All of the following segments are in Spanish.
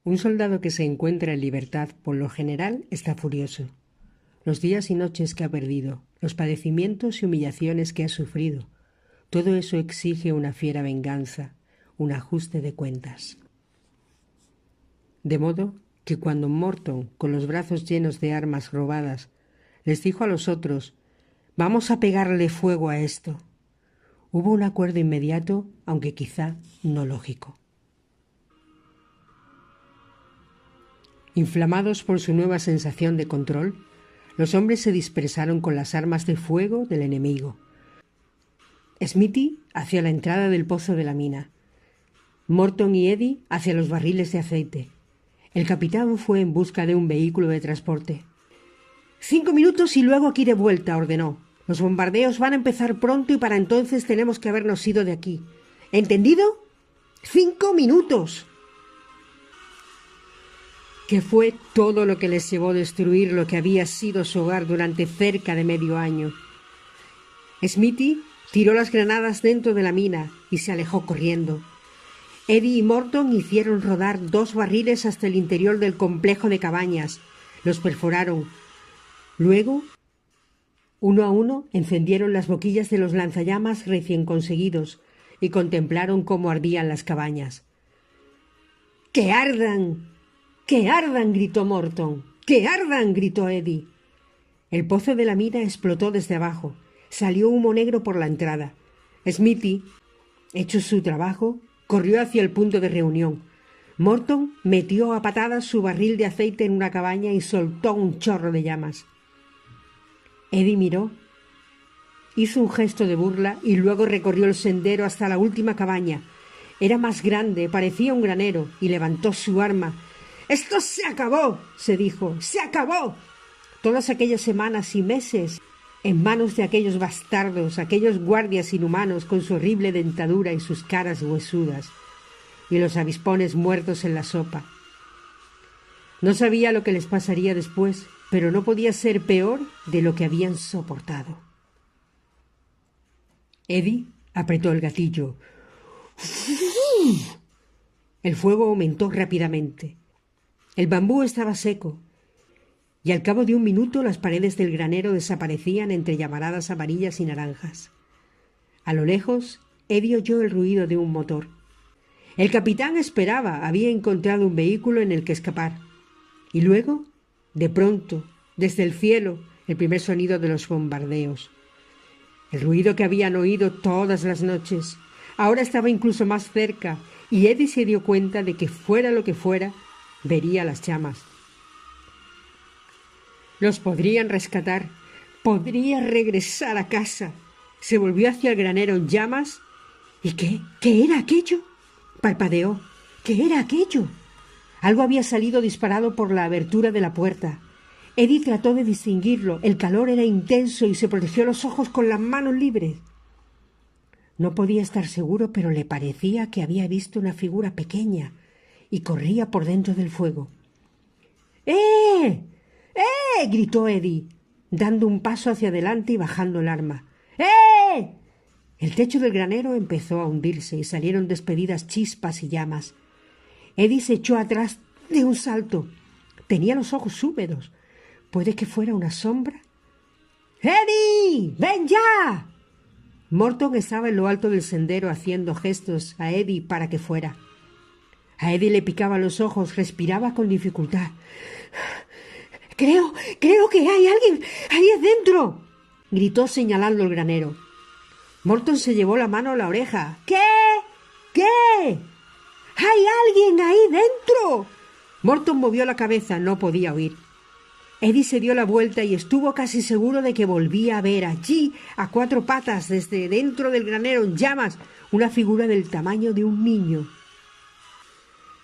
Un soldado que se encuentra en libertad, por lo general, está furioso. Los días y noches que ha perdido, los padecimientos y humillaciones que ha sufrido, todo eso exige una fiera venganza, un ajuste de cuentas. De modo que cuando Morton, con los brazos llenos de armas robadas, les dijo a los otros: «Vamos a pegarle fuego a esto», hubo un acuerdo inmediato, aunque quizá no lógico. Inflamados por su nueva sensación de control, los hombres se dispersaron con las armas de fuego del enemigo. Smithy hacia la entrada del pozo de la mina, Morton y Eddie hacia los barriles de aceite. El capitán fue en busca de un vehículo de transporte. 5 minutos y luego aquí de vuelta, ordenó. Los bombardeos van a empezar pronto y para entonces tenemos que habernos ido de aquí. ¿Entendido? 5 minutos. Que fue todo lo que les llevó a destruir lo que había sido su hogar durante cerca de medio año. Smithy tiró las granadas dentro de la mina y se alejó corriendo. Eddie y Morton hicieron rodar 2 barriles hasta el interior del complejo de cabañas. Los perforaron. Luego, uno a uno, encendieron las boquillas de los lanzallamas recién conseguidos y contemplaron cómo ardían las cabañas. ¡Que ardan! ¡Que ardan!, gritó Morton. ¡Que ardan!, gritó Eddie. El pozo de la mina explotó desde abajo. Salió humo negro por la entrada. Smithy, hecho su trabajo, corrió hacia el punto de reunión. Morton metió a patadas su barril de aceite en una cabaña y soltó un chorro de llamas. Eddie miró, hizo un gesto de burla y luego recorrió el sendero hasta la última cabaña. Era más grande, parecía un granero, y levantó su arma. «¡Esto se acabó!», se dijo. «¡Se acabó!». Todas aquellas semanas y meses en manos de aquellos bastardos, aquellos guardias inhumanos con su horrible dentadura y sus caras huesudas, y los avispones muertos en la sopa. No sabía lo que les pasaría después, pero no podía ser peor de lo que habían soportado. Eddie apretó el gatillo. El fuego aumentó rápidamente. El bambú estaba seco, y al cabo de 1 minuto las paredes del granero desaparecían entre llamaradas amarillas y naranjas. A lo lejos, Eddie oyó el ruido de un motor. El capitán esperaba, había encontrado un vehículo en el que escapar. Y luego, de pronto, desde el cielo, el primer sonido de los bombardeos. El ruido que habían oído todas las noches. Ahora estaba incluso más cerca, y Eddie se dio cuenta de que fuera lo que fuera, vería las llamas. Los podrían rescatar. Podría regresar a casa. Se volvió hacia el granero en llamas. ¿Y qué? ¿Qué era aquello? Parpadeó. ¿Qué era aquello? Algo había salido disparado por la abertura de la puerta. Eddie trató de distinguirlo. El calor era intenso y se protegió los ojos con las manos libres. No podía estar seguro, pero le parecía que había visto una figura pequeña y corría por dentro del fuego. ¡Eh! ¡Eh!, gritó Eddie, dando un paso hacia adelante y bajando el arma. ¡Eh! El techo del granero empezó a hundirse y salieron despedidas chispas y llamas. Eddie se echó atrás de un salto. Tenía los ojos húmedos. ¿Puede que fuera una sombra? ¡Eddie! ¡Ven ya! Morton estaba en lo alto del sendero haciendo gestos a Eddie para que fuera. A Eddie le picaban los ojos, respiraba con dificultad. Creo que hay alguien ahí dentro, gritó señalando el granero. Morton se llevó la mano a la oreja. ¿Qué? ¿Hay alguien ahí dentro? Morton movió la cabeza, no podía oír. Eddie se dio la vuelta y estuvo casi seguro de que volvía a ver allí, a 4 patas, desde dentro del granero en llamas, una figura del tamaño de un niño.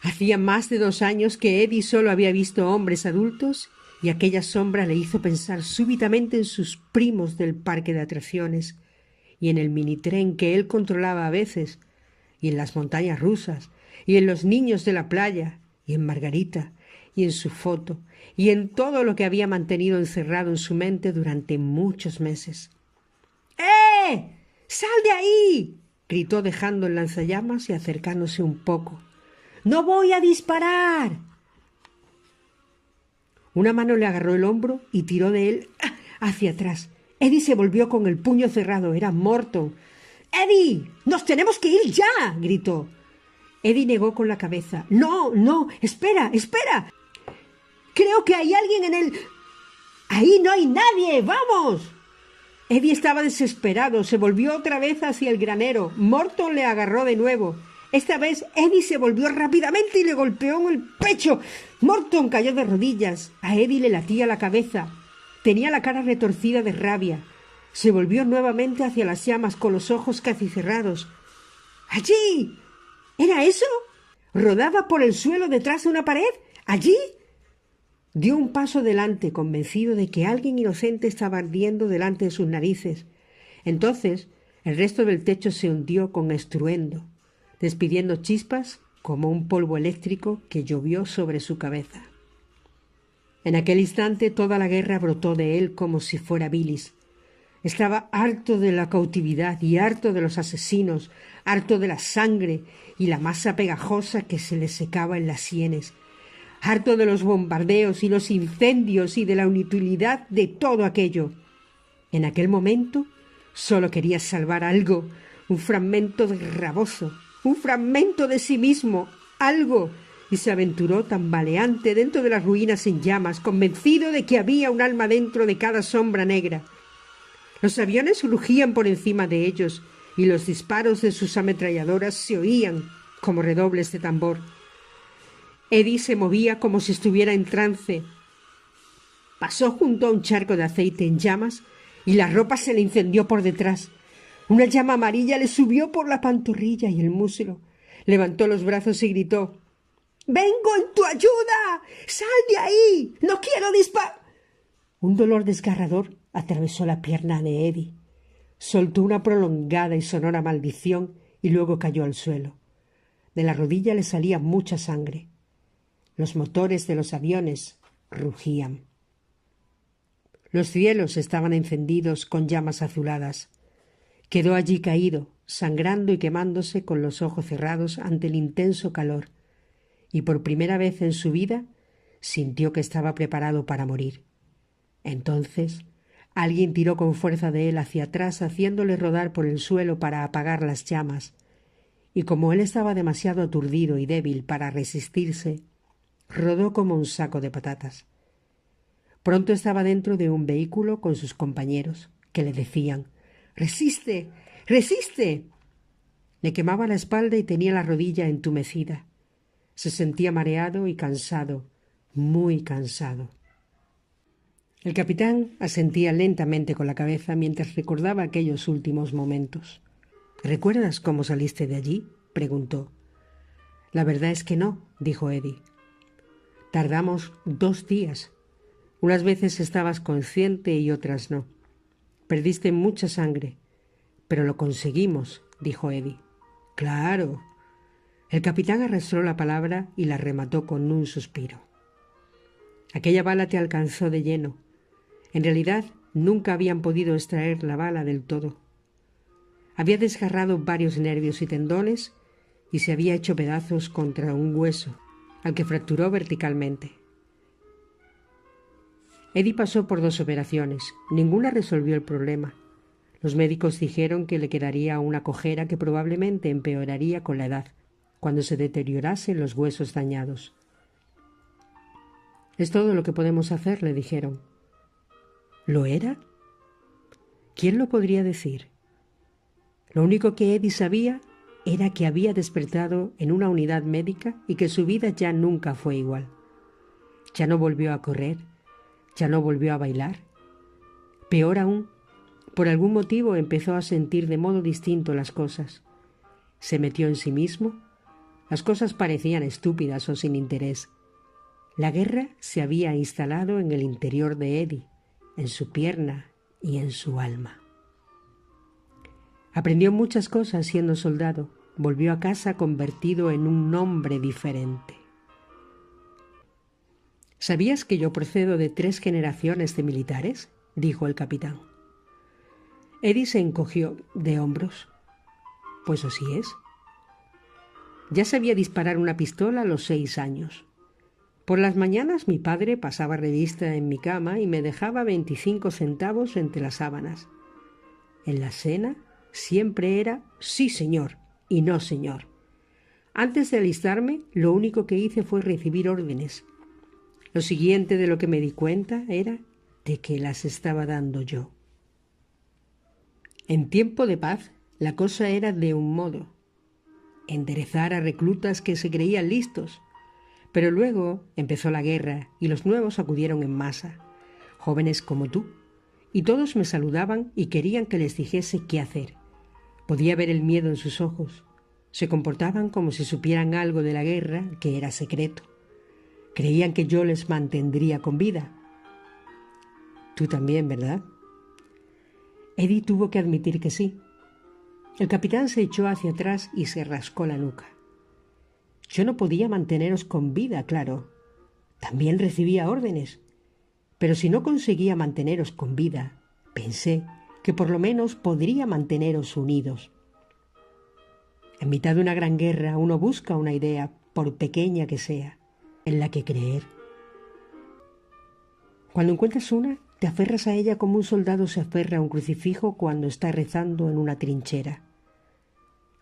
Hacía más de 2 años que Eddie solo había visto hombres adultos y aquella sombra le hizo pensar súbitamente en sus primos del parque de atracciones y en el minitren que él controlaba a veces, y en las montañas rusas, y en los niños de la playa, y en Margarita, y en su foto, y en todo lo que había mantenido encerrado en su mente durante muchos meses. ¡Eh! ¡Sal de ahí!, gritó dejando el lanzallamas y acercándose un poco. «¡No voy a disparar!». Una mano le agarró el hombro y tiró de él hacia atrás. Eddie se volvió con el puño cerrado. Era Morton. —¡Eddie! ¡Nos tenemos que ir ya! —gritó. Eddie negó con la cabeza. —No, no, espera, espera. Creo que hay alguien en el... ¡Ahí no hay nadie! ¡Vamos! Eddie estaba desesperado. Se volvió otra vez hacia el granero. Morton le agarró de nuevo. Esta vez Eddie se volvió rápidamente y le golpeó en el pecho. Morton cayó de rodillas. A Eddie le latía la cabeza. Tenía la cara retorcida de rabia. Se volvió nuevamente hacia las llamas con los ojos casi cerrados. ¡Allí! ¿Era eso? ¿Rodaba por el suelo detrás de una pared? ¿Allí? Dio un paso delante, convencido de que alguien inocente estaba ardiendo delante de sus narices. Entonces el resto del techo se hundió con estruendo, despidiendo chispas como un polvo eléctrico que llovió sobre su cabeza. En aquel instante toda la guerra brotó de él como si fuera bilis. Estaba harto de la cautividad y harto de los asesinos, harto de la sangre y la masa pegajosa que se le secaba en las sienes, harto de los bombardeos y los incendios y de la inutilidad de todo aquello. En aquel momento solo quería salvar algo, un fragmento de raboso, un fragmento de sí mismo, algo, y se aventuró tambaleante dentro de las ruinas en llamas, convencido de que había un alma dentro de cada sombra negra. Los aviones rugían por encima de ellos y los disparos de sus ametralladoras se oían como redobles de tambor. Eddie se movía como si estuviera en trance. Pasó junto a un charco de aceite en llamas y la ropa se le incendió por detrás. Una llama amarilla le subió por la pantorrilla y el muslo. Levantó los brazos y gritó: —¡Vengo en tu ayuda! ¡Sal de ahí! ¡No quiero disparar! Un dolor desgarrador atravesó la pierna de Eddie. Soltó una prolongada y sonora maldición y luego cayó al suelo. De la rodilla le salía mucha sangre. Los motores de los aviones rugían. Los cielos estaban encendidos con llamas azuladas. Quedó allí caído, sangrando y quemándose con los ojos cerrados ante el intenso calor, y por primera vez en su vida sintió que estaba preparado para morir. Entonces alguien tiró con fuerza de él hacia atrás, haciéndole rodar por el suelo para apagar las llamas, y como él estaba demasiado aturdido y débil para resistirse, rodó como un saco de patatas. Pronto estaba dentro de un vehículo con sus compañeros, que le decían: —¡Resiste! ¡Resiste! Le quemaba la espalda y tenía la rodilla entumecida. Se sentía mareado y cansado, muy cansado. El capitán asentía lentamente con la cabeza mientras recordaba aquellos últimos momentos. —¿Recuerdas cómo saliste de allí? —preguntó. —La verdad es que no —dijo Eddie—. Tardamos 2 días. Unas veces estabas consciente y otras no. Perdiste mucha sangre. Pero lo conseguimos —dijo Eddie. —Claro. El capitán arrastró la palabra y la remató con un suspiro. Aquella bala te alcanzó de lleno. En realidad, nunca habían podido extraer la bala del todo. Había desgarrado varios nervios y tendones y se había hecho pedazos contra un hueso, al que fracturó verticalmente. Eddie pasó por 2 operaciones. Ninguna resolvió el problema. Los médicos dijeron que le quedaría una cojera que probablemente empeoraría con la edad, cuando se deteriorasen los huesos dañados. «Es todo lo que podemos hacer», le dijeron. ¿Lo era? ¿Quién lo podría decir? Lo único que Eddie sabía era que había despertado en una unidad médica y que su vida ya nunca fue igual. Ya no volvió a correr, ya no volvió a bailar. Peor aún, por algún motivo empezó a sentir de modo distinto las cosas. Se metió en sí mismo. Las cosas parecían estúpidas o sin interés. La guerra se había instalado en el interior de Eddie, en su pierna y en su alma. Aprendió muchas cosas siendo soldado. Volvió a casa convertido en un hombre diferente. ¿Sabías que yo procedo de 3 generaciones de militares?, dijo el capitán. Eddie se encogió de hombros. Pues así es. Ya sabía disparar una pistola a los 6 años. Por las mañanas mi padre pasaba revista en mi cama y me dejaba 25 centavos entre las sábanas. En la cena siempre era sí señor y no señor. Antes de alistarme, lo único que hice fue recibir órdenes. Lo siguiente de lo que me di cuenta era de que las estaba dando yo. En tiempo de paz, la cosa era de un modo: enderezar a reclutas que se creían listos. Pero luego empezó la guerra y los nuevos acudieron en masa, jóvenes como tú, y todos me saludaban y querían que les dijese qué hacer. Podía ver el miedo en sus ojos. Se comportaban como si supieran algo de la guerra que era secreto. Creían que yo les mantendría con vida. Tú también, ¿verdad? Eddie tuvo que admitir que sí. El capitán se echó hacia atrás y se rascó la nuca. Yo no podía manteneros con vida, claro. También recibía órdenes. Pero si no conseguía manteneros con vida, pensé que por lo menos podría manteneros unidos. En mitad de una gran guerra uno busca una idea, por pequeña que sea, en la que creer. Cuando encuentras una, te aferras a ella como un soldado se aferra a un crucifijo cuando está rezando en una trinchera.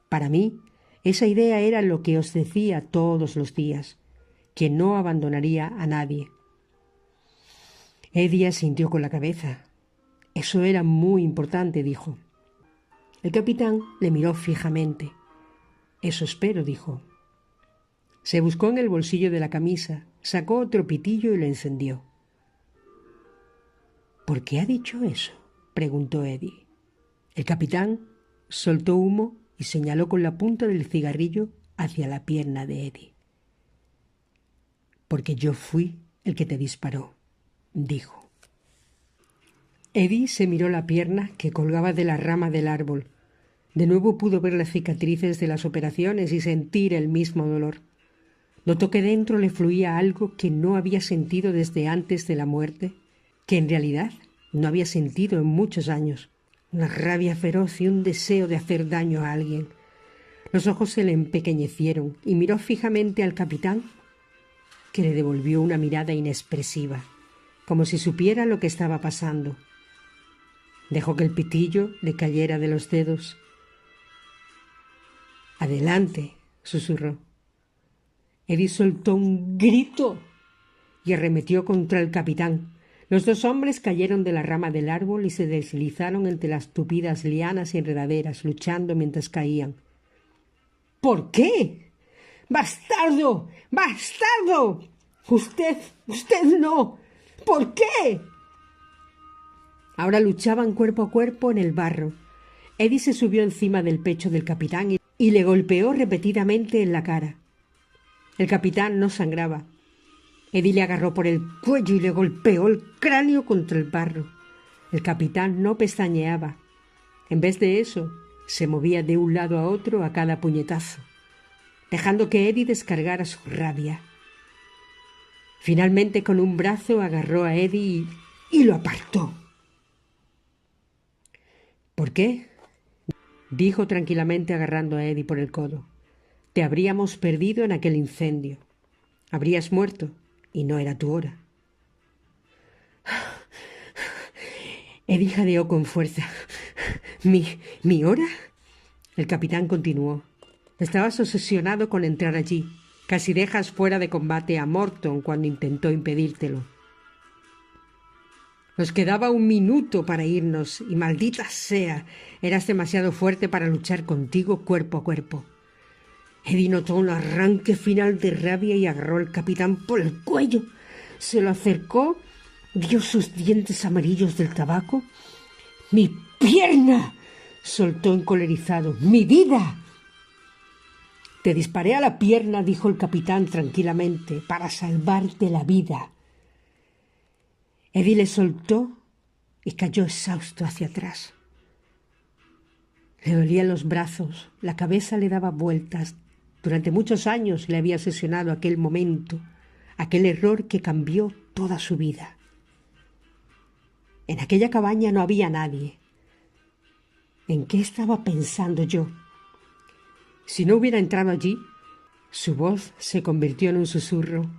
Para mí, esa idea era lo que os decía todos los días, que no abandonaría a nadie. Eddie asintió con la cabeza. Eso era muy importante, dijo. El capitán le miró fijamente. Eso espero, dijo. Se buscó en el bolsillo de la camisa, sacó otro pitillo y lo encendió. ¿Por qué ha dicho eso?, preguntó Eddie. El capitán soltó humo y señaló con la punta del cigarrillo hacia la pierna de Eddie. Porque yo fui el que te disparó, dijo. Eddie se miró la pierna que colgaba de la rama del árbol. De nuevo pudo ver las cicatrices de las operaciones y sentir el mismo dolor. Notó que dentro le fluía algo que no había sentido desde antes de la muerte, que en realidad no había sentido en muchos años. Una rabia feroz y un deseo de hacer daño a alguien. Los ojos se le empequeñecieron y miró fijamente al capitán, que le devolvió una mirada inexpresiva, como si supiera lo que estaba pasando. Dejó que el pitillo le cayera de los dedos. «Adelante», susurró. Eddie soltó un grito y arremetió contra el capitán. Los dos hombres cayeron de la rama del árbol y se deslizaron entre las tupidas lianas y enredaderas, luchando mientras caían. «¿Por qué? ¡Bastardo! ¡Bastardo! ¡Usted no! ¿Por qué?» Ahora luchaban cuerpo a cuerpo en el barro. Eddie se subió encima del pecho del capitán y le golpeó repetidamente en la cara. El capitán no sangraba. Eddie le agarró por el cuello y le golpeó el cráneo contra el barro. El capitán no pestañeaba. En vez de eso, se movía de un lado a otro a cada puñetazo, dejando que Eddie descargara su rabia. Finalmente, con un brazo agarró a Eddie y lo apartó. «¿Por qué?», dijo tranquilamente agarrando a Eddie por el codo. «Te habríamos perdido en aquel incendio. Habrías muerto y no era tu hora». Eddie jadeó con fuerza. ¿Mi hora? El capitán continuó. «Estabas obsesionado con entrar allí. Casi dejas fuera de combate a Morton cuando intentó impedírtelo. Nos quedaba un minuto para irnos y, maldita sea, eras demasiado fuerte para luchar contigo cuerpo a cuerpo». Eddie notó un arranque final de rabia y agarró al capitán por el cuello. Se lo acercó, vio sus dientes amarillos del tabaco. «¡Mi pierna!», soltó encolerizado. «¡Mi vida!». «Te disparé a la pierna», dijo el capitán tranquilamente, «para salvarte la vida». Eddie le soltó y cayó exhausto hacia atrás. Le dolían los brazos, la cabeza le daba vueltas. Durante muchos años le había obsesionado aquel momento, aquel error que cambió toda su vida. En aquella cabaña no había nadie. ¿En qué estaba pensando yo? Si no hubiera entrado allí, su voz se convirtió en un susurro.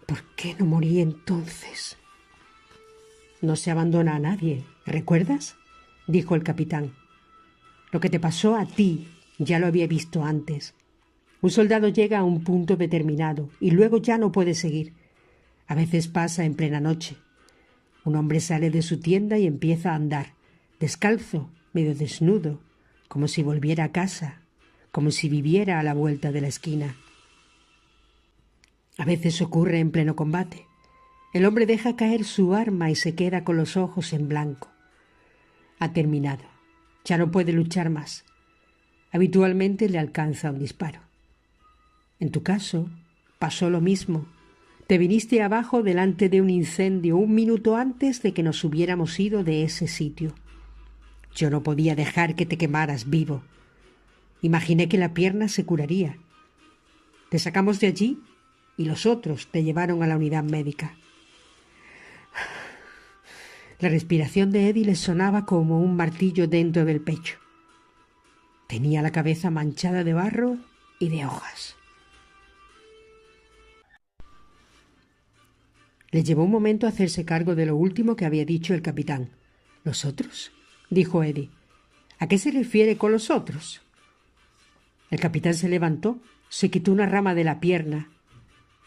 ¿Por qué no morí entonces? No se abandona a nadie, ¿recuerdas? Dijo el capitán. Lo que te pasó a ti ya lo había visto antes. Un soldado llega a un punto determinado y luego ya no puede seguir. A veces pasa en plena noche. Un hombre sale de su tienda y empieza a andar, descalzo, medio desnudo, como si volviera a casa, como si viviera a la vuelta de la esquina. A veces ocurre en pleno combate. El hombre deja caer su arma y se queda con los ojos en blanco. Ha terminado. Ya no puede luchar más. Habitualmente le alcanza un disparo. En tu caso, pasó lo mismo. Te viniste abajo delante de un incendio 1 minuto antes de que nos hubiéramos ido de ese sitio. Yo no podía dejar que te quemaras vivo. Imaginé que la pierna se curaría. Te sacamos de allí y los otros te llevaron a la unidad médica. La respiración de Eddie le sonaba como un martillo dentro del pecho. Tenía la cabeza manchada de barro y de hojas. Le llevó un momento hacerse cargo de lo último que había dicho el capitán. ¿Los otros?, dijo Eddie. ¿A qué se refiere con los otros? El capitán se levantó, se quitó una rama de la pierna.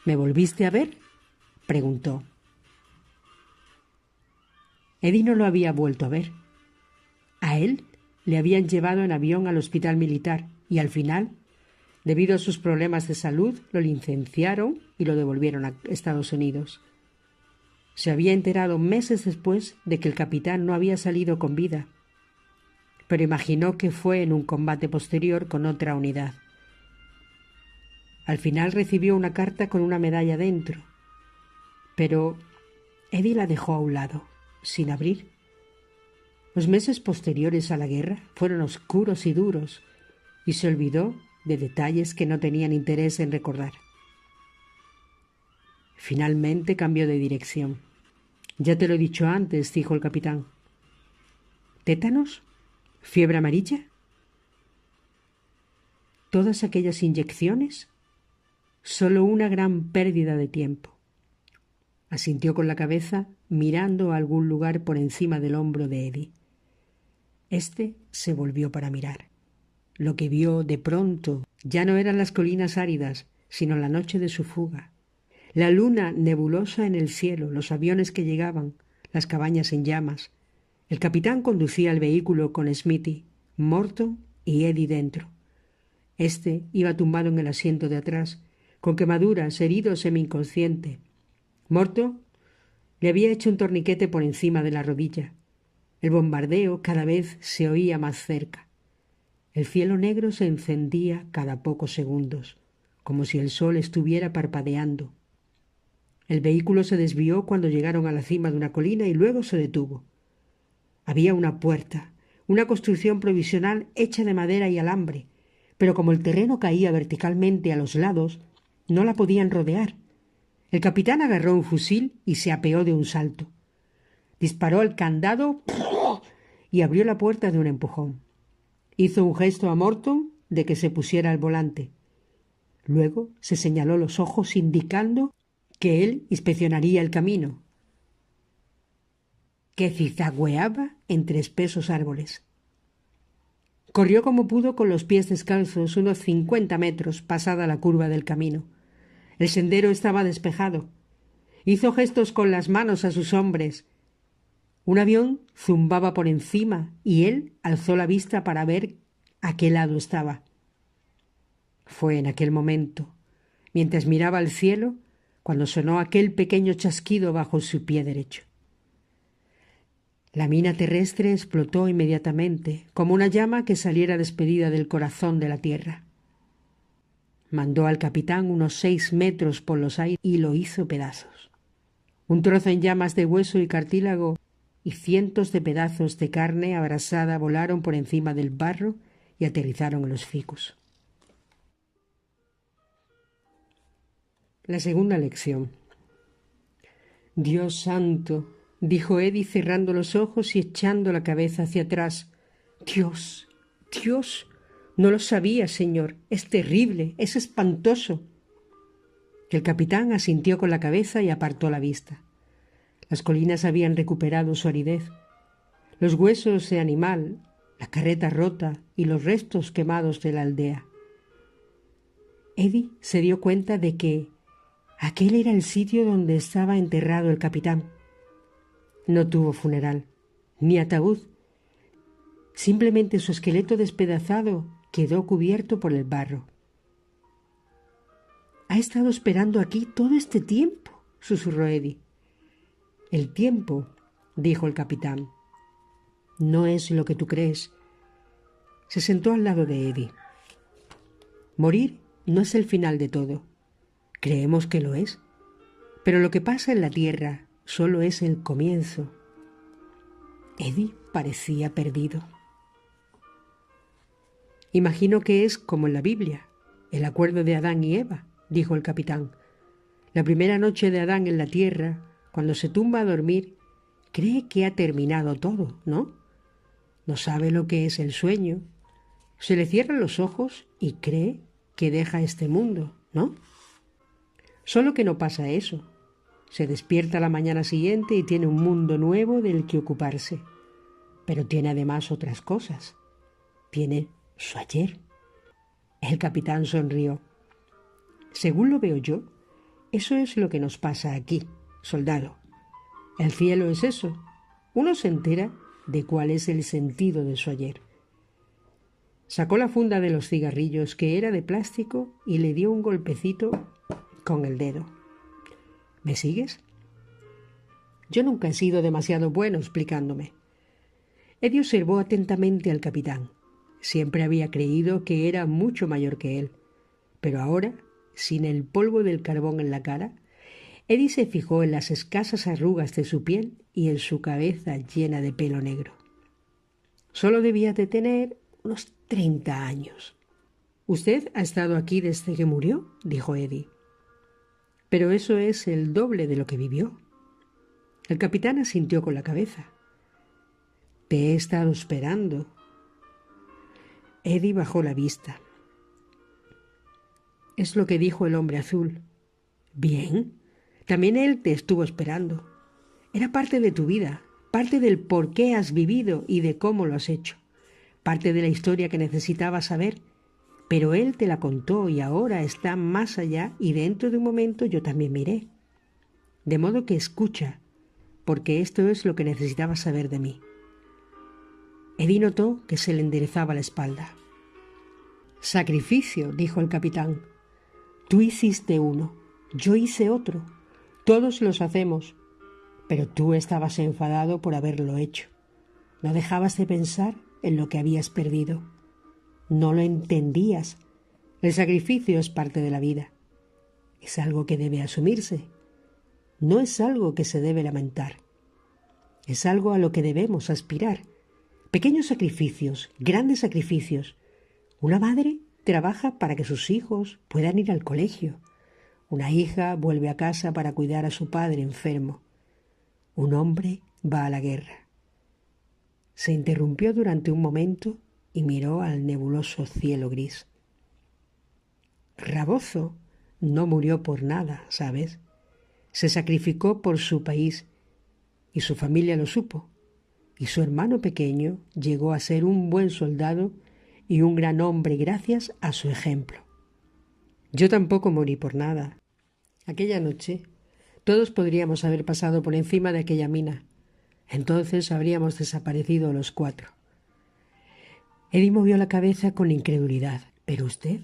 ¿Me volviste a ver?, preguntó. Eddie no lo había vuelto a ver. A él le habían llevado en avión al hospital militar y al final, debido a sus problemas de salud, lo licenciaron y lo devolvieron a Estados Unidos. Se había enterado meses después de que el capitán no había salido con vida, pero imaginó que fue en un combate posterior con otra unidad. Al final recibió una carta con una medalla dentro, pero Eddie la dejó a un lado, sin abrir. Los meses posteriores a la guerra fueron oscuros y duros, y se olvidó de detalles que no tenían interés en recordar. Finalmente cambió de dirección. «Ya te lo he dicho antes», dijo el capitán. «¿Tétanos? ¿Fiebre amarilla? ¿Todas aquellas inyecciones? Solo una gran pérdida de tiempo». Asintió con la cabeza, mirando a algún lugar por encima del hombro de Eddie. Este se volvió para mirar. Lo que vio de pronto ya no eran las colinas áridas, sino la noche de su fuga. La luna nebulosa en el cielo, los aviones que llegaban, las cabañas en llamas. El capitán conducía el vehículo con Smithy, Morton y Eddie dentro. Este iba tumbado en el asiento de atrás, con quemaduras, herido semi-inconsciente. Morton le había hecho un torniquete por encima de la rodilla. El bombardeo cada vez se oía más cerca. El cielo negro se encendía cada pocos segundos, como si el sol estuviera parpadeando. El vehículo se desvió cuando llegaron a la cima de una colina y luego se detuvo. Había una puerta, una construcción provisional hecha de madera y alambre, pero como el terreno caía verticalmente a los lados, no la podían rodear. El capitán agarró un fusil y se apeó de un salto. Disparó al candado y abrió la puerta de un empujón. Hizo un gesto a Morton de que se pusiera al volante. Luego se señaló los ojos indicando que él inspeccionaría el camino, que zigzagueaba entre espesos árboles. Corrió como pudo con los pies descalzos unos 50 metros pasada la curva del camino. El sendero estaba despejado. Hizo gestos con las manos a sus hombres. Un avión zumbaba por encima y él alzó la vista para ver a qué lado estaba. Fue en aquel momento, mientras miraba al cielo, cuando sonó aquel pequeño chasquido bajo su pie derecho. La mina terrestre explotó inmediatamente, como una llama que saliera despedida del corazón de la tierra. Mandó al capitán unos 6 metros por los aires y lo hizo pedazos. Un trozo en llamas de hueso y cartílago y cientos de pedazos de carne abrasada volaron por encima del barro y aterrizaron en los ficus. La segunda lección. «Dios santo», dijo Eddie cerrando los ojos y echando la cabeza hacia atrás. «Dios, Dios, no lo sabía, señor. Es terrible, es espantoso». El capitán asintió con la cabeza y apartó la vista. Las colinas habían recuperado su aridez. Los huesos de animal, la carreta rota y los restos quemados de la aldea. Eddie se dio cuenta de que aquel era el sitio donde estaba enterrado el capitán. No tuvo funeral, ni ataúd. Simplemente su esqueleto despedazado quedó cubierto por el barro. «Ha estado esperando aquí todo este tiempo», susurró Eddie. «El tiempo», dijo el capitán, «no es lo que tú crees». Se sentó al lado de Eddie. Morir no es el final de todo. Creemos que lo es, pero lo que pasa en la tierra solo es el comienzo. Eddie parecía perdido. «Imagino que es como en la Biblia, el acuerdo de Adán y Eva», dijo el capitán. «La primera noche de Adán en la tierra, cuando se tumba a dormir, cree que ha terminado todo, ¿no? No sabe lo que es el sueño. Se le cierran los ojos y cree que deja este mundo, ¿no? Solo que no pasa eso. Se despierta la mañana siguiente y tiene un mundo nuevo del que ocuparse. Pero tiene además otras cosas. Tiene su ayer». El capitán sonrió. «Según lo veo yo, eso es lo que nos pasa aquí, soldado. El cielo es eso. Uno se entera de cuál es el sentido de su ayer». Sacó la funda de los cigarrillos, que era de plástico, y le dio un golpecito con el dedo. «¿Me sigues?» Yo nunca he sido demasiado bueno explicándome. Eddie observó atentamente al capitán. Siempre había creído que era mucho mayor que él, pero ahora, sin el polvo del carbón en la cara, Eddie se fijó en las escasas arrugas de su piel y en su cabeza llena de pelo negro. Solo debía de tener unos 30 años. «¿Usted ha estado aquí desde que murió?», dijo Eddie. «Pero eso es el doble de lo que vivió». El capitán asintió con la cabeza. «Te he estado esperando». Eddie bajó la vista. «Es lo que dijo el hombre azul». «Bien, también él te estuvo esperando. Era parte de tu vida, parte del por qué has vivido y de cómo lo has hecho, parte de la historia que necesitabas saber, pero él te la contó y ahora está más allá y dentro de un momento yo también me iré. De modo que escucha, porque esto es lo que necesitabas saber de mí». Eddie notó que se le enderezaba la espalda. «Sacrificio», dijo el capitán. «Tú hiciste uno, yo hice otro. Todos los hacemos. Pero tú estabas enfadado por haberlo hecho. No dejabas de pensar en lo que habías perdido. No lo entendías. El sacrificio es parte de la vida. Es algo que debe asumirse. No es algo que se debe lamentar. Es algo a lo que debemos aspirar. Pequeños sacrificios, grandes sacrificios. Una madre trabaja para que sus hijos puedan ir al colegio. Una hija vuelve a casa para cuidar a su padre enfermo. Un hombre va a la guerra». Se interrumpió durante un momento y miró al nebuloso cielo gris. «Rabozo no murió por nada, ¿sabes? Se sacrificó por su país y su familia lo supo. Y su hermano pequeño llegó a ser un buen soldado y un gran hombre gracias a su ejemplo. Yo tampoco morí por nada. Aquella noche todos podríamos haber pasado por encima de aquella mina. Entonces habríamos desaparecido los 4. Eddie movió la cabeza con incredulidad. «Pero usted»,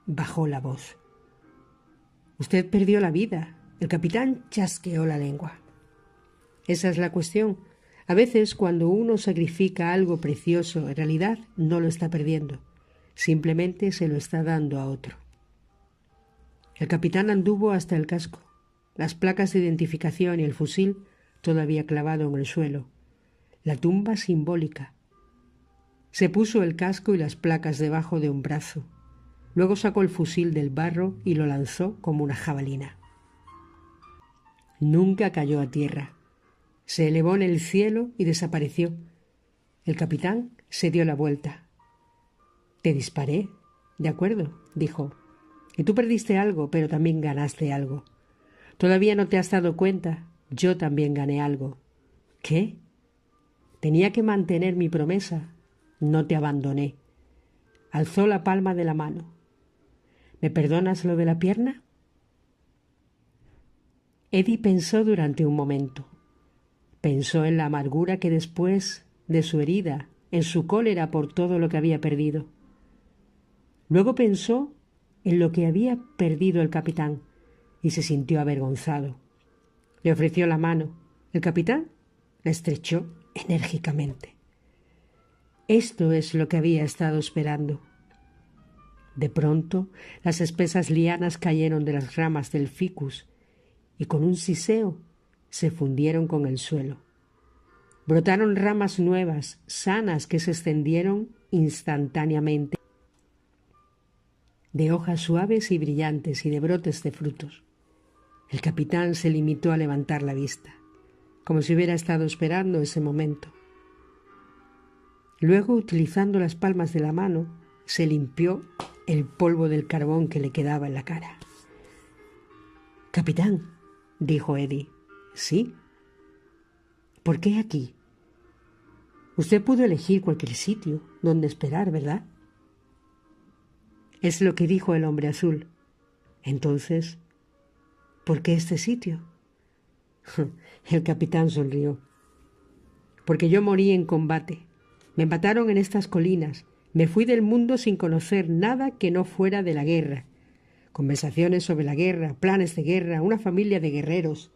bajó la voz. «Usted perdió la vida». El capitán chasqueó la lengua. «Esa es la cuestión. A veces, cuando uno sacrifica algo precioso, en realidad no lo está perdiendo. Simplemente se lo está dando a otro». El capitán anduvo hasta el casco. Las placas de identificación y el fusil todavía clavado en el suelo. La tumba simbólica. Se puso el casco y las placas debajo de un brazo. Luego sacó el fusil del barro y lo lanzó como una jabalina. Nunca cayó a tierra. Se elevó en el cielo y desapareció. El capitán se dio la vuelta. «Te disparé». «De acuerdo», dijo. Y tú perdiste algo, pero también ganaste algo. Todavía no te has dado cuenta, yo también gané algo. ¿Qué? Tenía que mantener mi promesa. No te abandoné. Alzó la palma de la mano. ¿Me perdonas lo de la pierna? Eddie pensó durante un momento. Pensó en la amargura que después de su herida, en su cólera por todo lo que había perdido. Luego pensó en lo que había perdido el capitán y se sintió avergonzado. Le ofreció la mano. El capitán la estrechó enérgicamente. Esto es lo que había estado esperando. De pronto, las espesas lianas cayeron de las ramas del ficus y con un siseo se fundieron con el suelo. Brotaron ramas nuevas, sanas, que se extendieron instantáneamente, de hojas suaves y brillantes y de brotes de frutos. El capitán se limitó a levantar la vista, como si hubiera estado esperando ese momento. Luego, utilizando las palmas de la mano, se limpió el polvo del carbón que le quedaba en la cara. «Capitán», dijo Eddie. «¿Sí? ¿Por qué aquí? Usted pudo elegir cualquier sitio donde esperar, ¿verdad?» Es lo que dijo el hombre azul. Entonces, ¿por qué este sitio? El capitán sonrió. Porque yo morí en combate. Me mataron en estas colinas. Me fui del mundo sin conocer nada que no fuera de la guerra. Conversaciones sobre la guerra, planes de guerra, una familia de guerreros.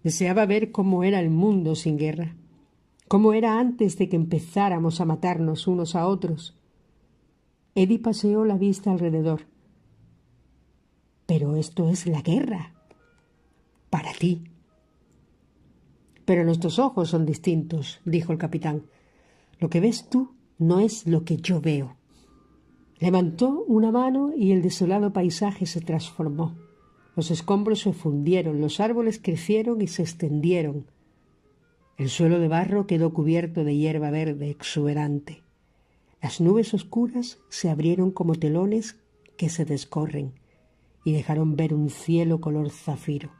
Deseaba ver cómo era el mundo sin guerra. Cómo era antes de que empezáramos a matarnos unos a otros. Eddie paseó la vista alrededor. Pero esto es la guerra. Para ti. Pero nuestros ojos son distintos, dijo el capitán. Lo que ves tú no es lo que yo veo. Levantó una mano y el desolado paisaje se transformó. Los escombros se fundieron, los árboles crecieron y se extendieron. El suelo de barro quedó cubierto de hierba verde exuberante. Las nubes oscuras se abrieron como telones que se descorren y dejaron ver un cielo color zafiro.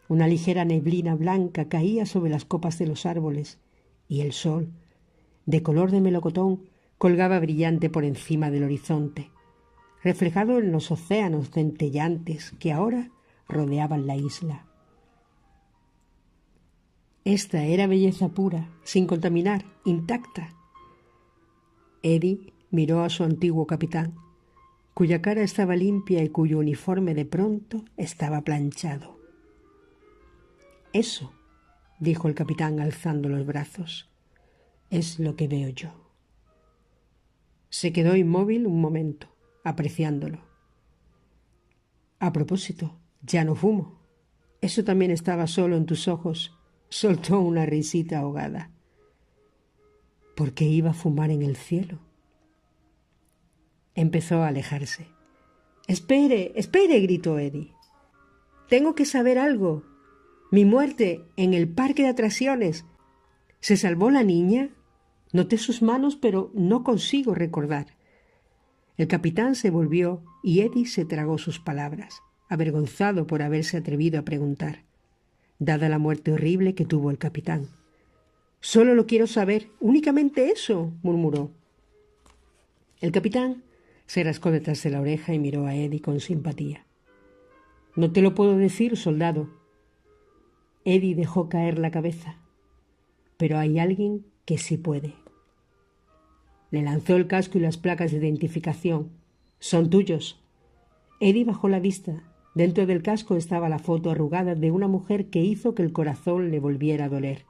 Una ligera neblina blanca caía sobre las copas de los árboles y el sol, de color de melocotón, colgaba brillante por encima del horizonte, reflejado en los océanos centellantes que ahora rodeaban la isla. Esta era belleza pura, sin contaminar, intacta. Eddie miró a su antiguo capitán, cuya cara estaba limpia y cuyo uniforme de pronto estaba planchado. «Eso», dijo el capitán alzando los brazos, «es lo que veo yo». Se quedó inmóvil un momento, apreciándolo. «A propósito, ya no fumo. Eso también estaba solo en tus ojos», soltó una risita ahogada. «¿Por qué iba a fumar en el cielo?» Empezó a alejarse. «Espere, espere», gritó Eddie. «Tengo que saber algo. Mi muerte en el parque de atracciones. ¿Se salvó la niña? Noté sus manos, pero no consigo recordar». El capitán se volvió y Eddie se tragó sus palabras, avergonzado por haberse atrevido a preguntar, dada la muerte horrible que tuvo el capitán. «Solo lo quiero saber, únicamente eso», murmuró. El capitán se rascó detrás de la oreja y miró a Eddie con simpatía. «No te lo puedo decir, soldado». Eddie dejó caer la cabeza. «Pero hay alguien que sí puede». Le lanzó el casco y las placas de identificación. «Son tuyos». Eddie bajó la vista. Dentro del casco estaba la foto arrugada de una mujer que hizo que el corazón le volviera a doler.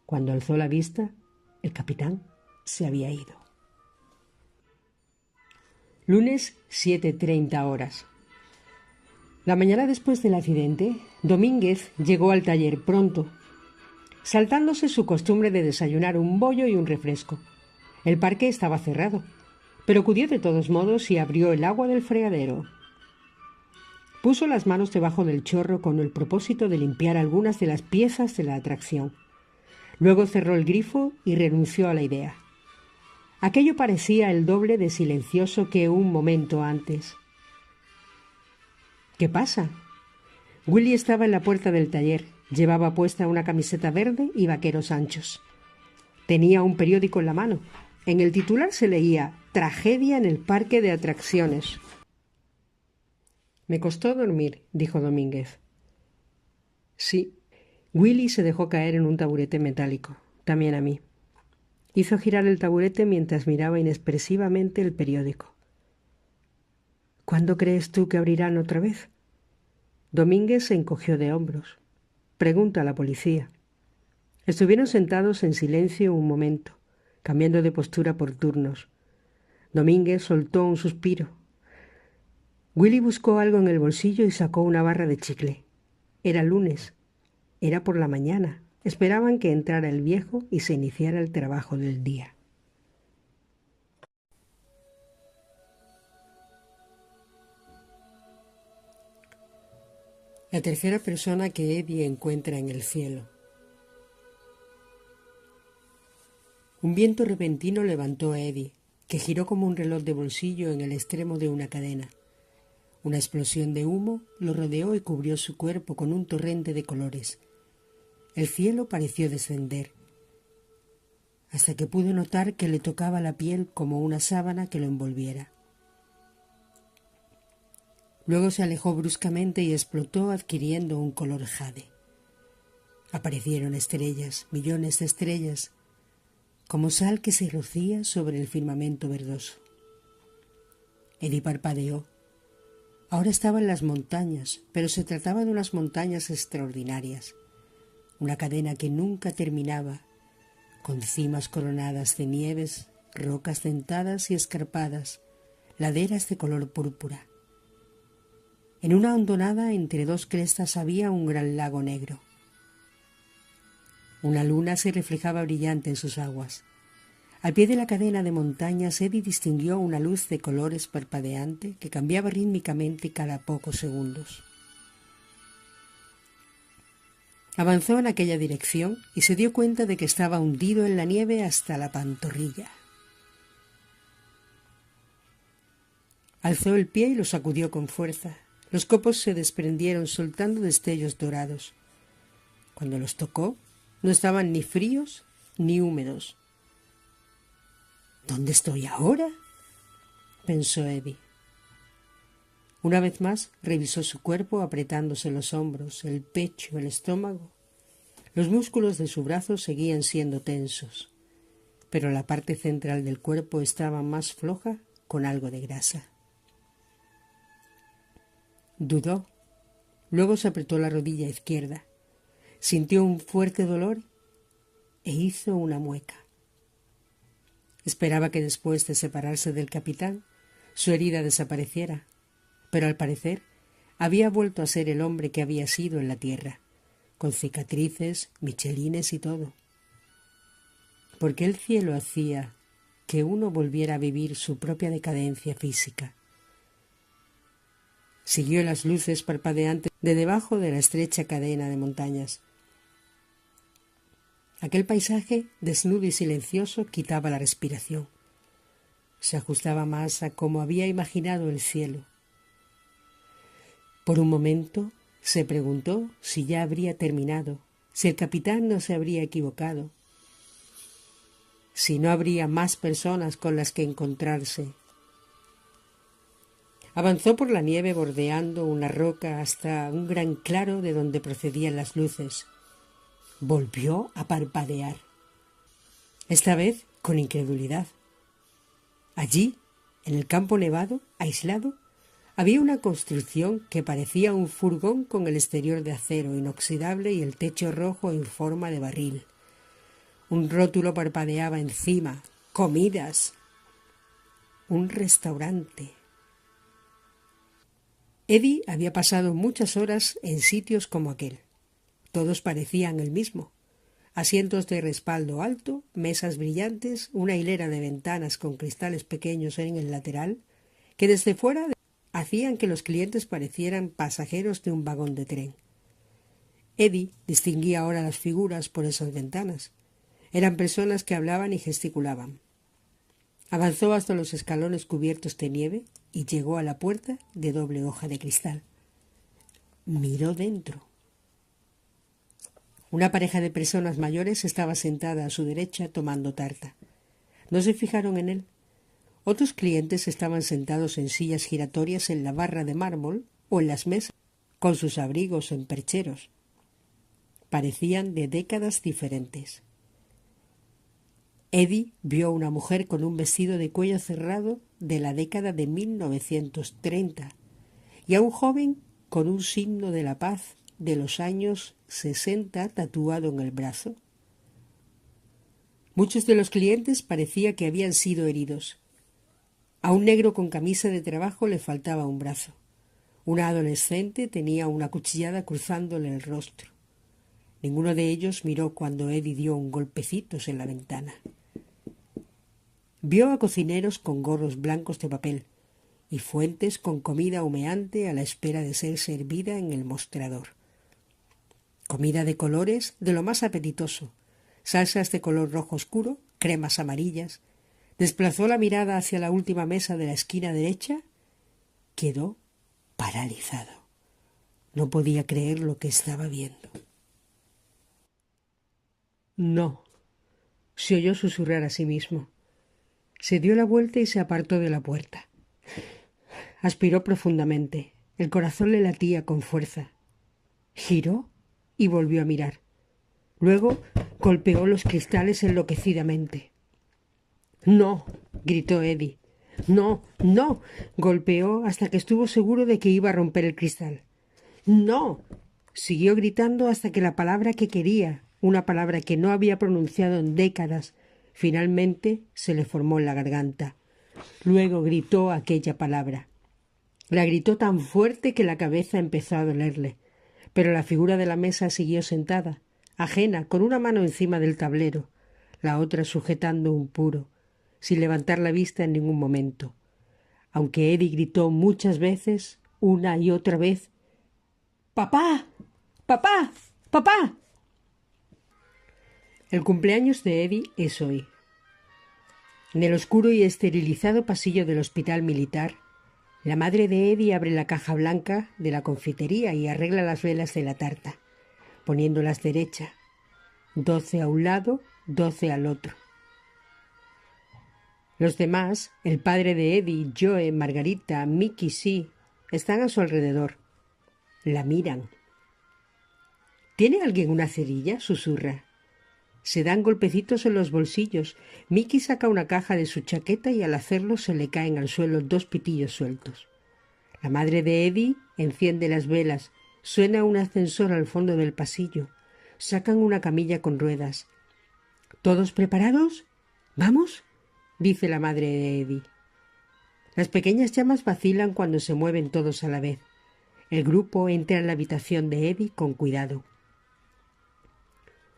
Cuando alzó la vista, el capitán se había ido. Lunes, 7:30 horas. La mañana después del accidente, Domínguez llegó al taller pronto, saltándose su costumbre de desayunar un bollo y un refresco. El parque estaba cerrado, pero acudió de todos modos y abrió el agua del fregadero. Puso las manos debajo del chorro con el propósito de limpiar algunas de las piezas de la atracción. Luego cerró el grifo y renunció a la idea. Aquello parecía el doble de silencioso que un momento antes. ¿Qué pasa? Willy estaba en la puerta del taller. Llevaba puesta una camiseta verde y vaqueros anchos. Tenía un periódico en la mano. En el titular se leía «Tragedia en el parque de atracciones». «Me costó dormir», dijo Domínguez. «Sí». Willy se dejó caer en un taburete metálico. «También a mí». Hizo girar el taburete mientras miraba inexpresivamente el periódico. «¿Cuándo crees tú que abrirán otra vez?» Domínguez se encogió de hombros. «Pregunta a la policía». Estuvieron sentados en silencio un momento, cambiando de postura por turnos. Domínguez soltó un suspiro. Willy buscó algo en el bolsillo y sacó una barra de chicle. Era lunes. Era por la mañana. Esperaban que entrara el viejo y se iniciara el trabajo del día. La tercera persona que Eddie encuentra en el cielo. Un viento repentino levantó a Eddie, que giró como un reloj de bolsillo en el extremo de una cadena. Una explosión de humo lo rodeó y cubrió su cuerpo con un torrente de colores. El cielo pareció descender, hasta que pudo notar que le tocaba la piel como una sábana que lo envolviera. Luego se alejó bruscamente y explotó adquiriendo un color jade. Aparecieron estrellas, millones de estrellas, como sal que se rocía sobre el firmamento verdoso. Eddie parpadeó. Ahora estaba en las montañas, pero se trataba de unas montañas extraordinarias, una cadena que nunca terminaba, con cimas coronadas de nieves, rocas dentadas y escarpadas, laderas de color púrpura. En una hondonada entre dos crestas había un gran lago negro. Una luna se reflejaba brillante en sus aguas. Al pie de la cadena de montañas, Eddie distinguió una luz de colores parpadeante que cambiaba rítmicamente cada pocos segundos. Avanzó en aquella dirección y se dio cuenta de que estaba hundido en la nieve hasta la pantorrilla. Alzó el pie y lo sacudió con fuerza. Los copos se desprendieron soltando destellos dorados. Cuando los tocó, no estaban ni fríos ni húmedos. ¿Dónde estoy ahora?, pensó Eddie. Una vez más revisó su cuerpo apretándose los hombros, el pecho, el estómago. Los músculos de su brazo seguían siendo tensos, pero la parte central del cuerpo estaba más floja con algo de grasa. Dudó. Luego se apretó la rodilla izquierda. Sintió un fuerte dolor e hizo una mueca. Esperaba que después de separarse del capitán, su herida desapareciera, pero al parecer había vuelto a ser el hombre que había sido en la tierra, con cicatrices, michelines y todo. ¿Por qué el cielo hacía que uno volviera a vivir su propia decadencia física? Siguió las luces parpadeantes de debajo de la estrecha cadena de montañas. Aquel paisaje, desnudo y silencioso, quitaba la respiración. Se ajustaba más a cómo había imaginado el cielo. Por un momento se preguntó si ya habría terminado, si el capitán no se habría equivocado, si no habría más personas con las que encontrarse. Avanzó por la nieve bordeando una roca hasta un gran claro de donde procedían las luces. Volvió a parpadear, esta vez con incredulidad. Allí, en el campo nevado, aislado, había una construcción que parecía un furgón con el exterior de acero inoxidable y el techo rojo en forma de barril. Un rótulo parpadeaba encima. ¡Comidas! Un restaurante. Eddie había pasado muchas horas en sitios como aquel. Todos parecían el mismo. Asientos de respaldo alto, mesas brillantes, una hilera de ventanas con cristales pequeños en el lateral, que desde fuera hacían que los clientes parecieran pasajeros de un vagón de tren. Eddie distinguía ahora las figuras por esas ventanas. Eran personas que hablaban y gesticulaban. Avanzó hasta los escalones cubiertos de nieve y llegó a la puerta de doble hoja de cristal. Miró dentro. Una pareja de personas mayores estaba sentada a su derecha tomando tarta. No se fijaron en él. Otros clientes estaban sentados en sillas giratorias en la barra de mármol o en las mesas, con sus abrigos en percheros. Parecían de décadas diferentes. Eddie vio a una mujer con un vestido de cuello cerrado de la década de 1930 y a un joven con un signo de la paz de los años 60 tatuado en el brazo. Muchos de los clientes parecía que habían sido heridos. A un negro con camisa de trabajo le faltaba un brazo. Una adolescente tenía una cuchillada cruzándole el rostro. Ninguno de ellos miró cuando Eddie dio un golpecitos en la ventana. Vio a cocineros con gorros blancos de papel y fuentes con comida humeante a la espera de ser servida en el mostrador. Comida de colores de lo más apetitoso, salsas de color rojo oscuro, cremas amarillas. Desplazó la mirada hacia la última mesa de la esquina derecha. Quedó paralizado. No podía creer lo que estaba viendo. No, se oyó susurrar a sí mismo. Se dio la vuelta y se apartó de la puerta. Aspiró profundamente. El corazón le latía con fuerza. Giró y volvió a mirar. Luego golpeó los cristales enloquecidamente. «¡No!», gritó Eddie. «¡No, no!», golpeó hasta que estuvo seguro de que iba a romper el cristal. «¡No!», siguió gritando hasta que la palabra que quería, una palabra que no había pronunciado en décadas, finalmente se le formó en la garganta. Luego gritó aquella palabra. La gritó tan fuerte que la cabeza empezó a dolerle, pero la figura de la mesa siguió sentada, ajena, con una mano encima del tablero, la otra sujetando un puro, sin levantar la vista en ningún momento. Aunque Eddie gritó muchas veces, una y otra vez: «¡Papá! ¡Papá! ¡Papá!». El cumpleaños de Eddie es hoy. En el oscuro y esterilizado pasillo del hospital militar, la madre de Eddie abre la caja blanca de la confitería y arregla las velas de la tarta, poniéndolas derecha, 12 a un lado, 12 al otro. Los demás, el padre de Eddie, Joe, Margarita, Mickey, sí, están a su alrededor. La miran. ¿Tiene alguien una cerilla?, susurra. Se dan golpecitos en los bolsillos. Mickey saca una caja de su chaqueta y al hacerlo se le caen al suelo 2 pitillos sueltos. La madre de Eddie enciende las velas. Suena un ascensor al fondo del pasillo. Sacan una camilla con ruedas. ¿Todos preparados? ¿Vamos?, dice la madre de Eddie. Las pequeñas llamas vacilan cuando se mueven todos a la vez. El grupo entra en la habitación de Eddie con cuidado.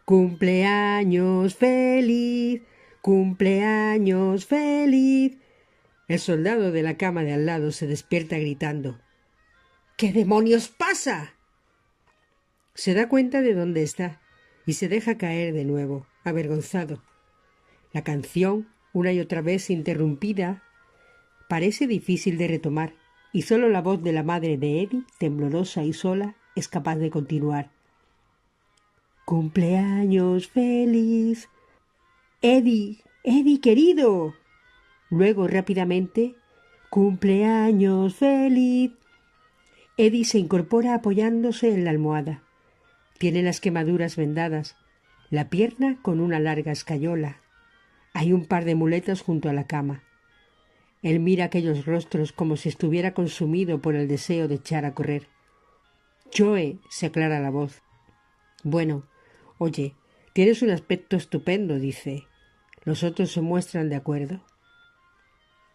«¡Cumpleaños feliz! ¡Cumpleaños feliz!». El soldado de la cama de al lado se despierta gritando: «¿Qué demonios pasa?». Se da cuenta de dónde está y se deja caer de nuevo, avergonzado. La canción, una y otra vez interrumpida, parece difícil de retomar y solo la voz de la madre de Eddie, temblorosa y sola, es capaz de continuar. «¡Cumpleaños feliz! ¡Eddie! ¡Eddie, querido!». Luego, rápidamente: «¡Cumpleaños feliz!». Eddie se incorpora apoyándose en la almohada. Tiene las quemaduras vendadas, la pierna con una larga escayola. Hay un par de muletas junto a la cama. Él mira aquellos rostros como si estuviera consumido por el deseo de echar a correr. «Joe», se aclara la voz. «Bueno, oye, tienes un aspecto estupendo», dice. Los otros se muestran de acuerdo.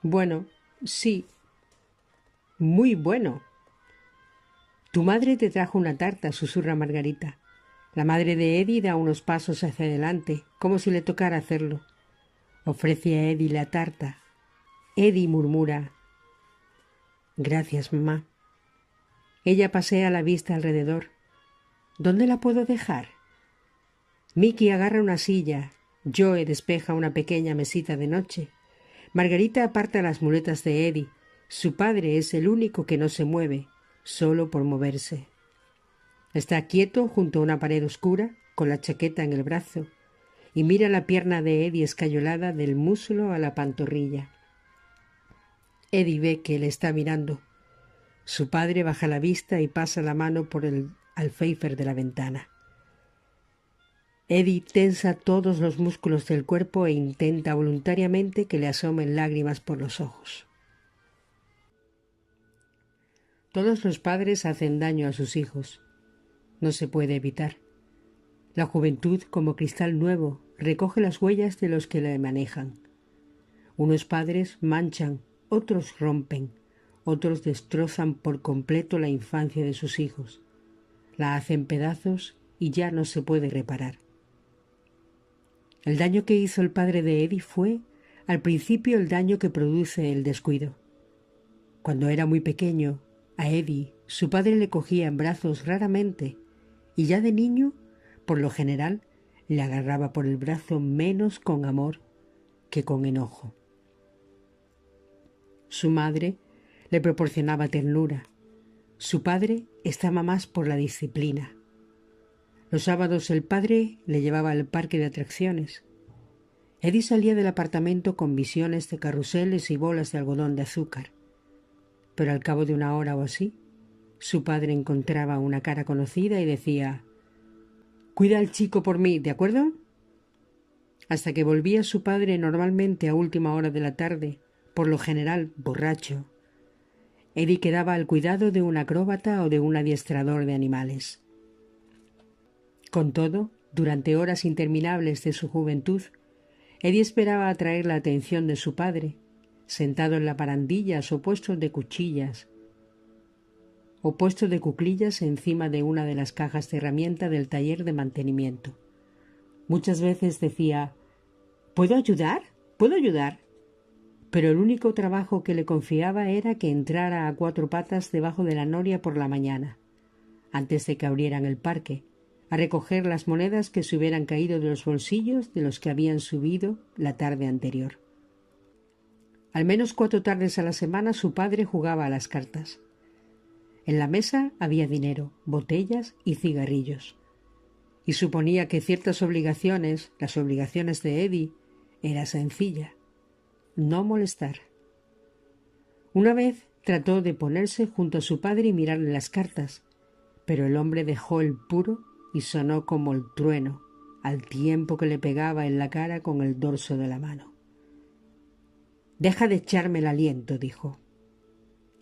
«Bueno, sí, muy bueno». «Tu madre te trajo una tarta», susurra Margarita. La madre de Eddie da unos pasos hacia adelante, como si le tocara hacerlo. Ofrece a Eddie la tarta. Eddie murmura: «Gracias, mamá». Ella pasea la vista alrededor. ¿Dónde la puedo dejar? Mickey agarra una silla. Joe despeja una pequeña mesita de noche. Margarita aparta las muletas de Eddie. Su padre es el único que no se mueve, solo por moverse. Está quieto junto a una pared oscura, con la chaqueta en el brazo, y mira la pierna de Eddie escayolada del muslo a la pantorrilla. Eddie ve que le está mirando. Su padre baja la vista y pasa la mano por el alféizar de la ventana. Eddie tensa todos los músculos del cuerpo e intenta voluntariamente que le asomen lágrimas por los ojos. Todos los padres hacen daño a sus hijos. No se puede evitar. La juventud, como cristal nuevo, recoge las huellas de los que la manejan. Unos padres manchan, otros rompen, otros destrozan por completo la infancia de sus hijos. La hacen pedazos y ya no se puede reparar. El daño que hizo el padre de Eddie fue, al principio, el daño que produce el descuido. Cuando era muy pequeño, a Eddie su padre le cogía en brazos raramente y ya de niño, por lo general, le agarraba por el brazo menos con amor que con enojo. Su madre le proporcionaba ternura. Su padre estaba más por la disciplina. Los sábados el padre le llevaba al parque de atracciones. Eddie salía del apartamento con visiones de carruseles y bolas de algodón de azúcar. Pero al cabo de una hora o así, su padre encontraba una cara conocida y decía: «Cuida al chico por mí, ¿de acuerdo?». Hasta que volvía su padre normalmente a última hora de la tarde, por lo general borracho. Eddie quedaba al cuidado de un acróbata o de un adiestrador de animales. Con todo, durante horas interminables de su juventud, Eddie esperaba atraer la atención de su padre, sentado en las barandillas o puesto de cuclillas encima de una de las cajas de herramienta del taller de mantenimiento. Muchas veces decía: «¿Puedo ayudar? ¿Puedo ayudar?». Pero el único trabajo que le confiaba era que entrara a cuatro patas debajo de la noria por la mañana, antes de que abrieran el parque, a recoger las monedas que se hubieran caído de los bolsillos de los que habían subido la tarde anterior. Al menos 4 tardes a la semana su padre jugaba a las cartas. En la mesa había dinero, botellas y cigarrillos. Y suponía que ciertas obligaciones, las obligaciones de Eddie, era sencilla: no molestar. Una vez trató de ponerse junto a su padre y mirarle las cartas, pero el hombre dejó el puro y sonó como el trueno, al tiempo que le pegaba en la cara con el dorso de la mano. «Deja de echarme el aliento», dijo.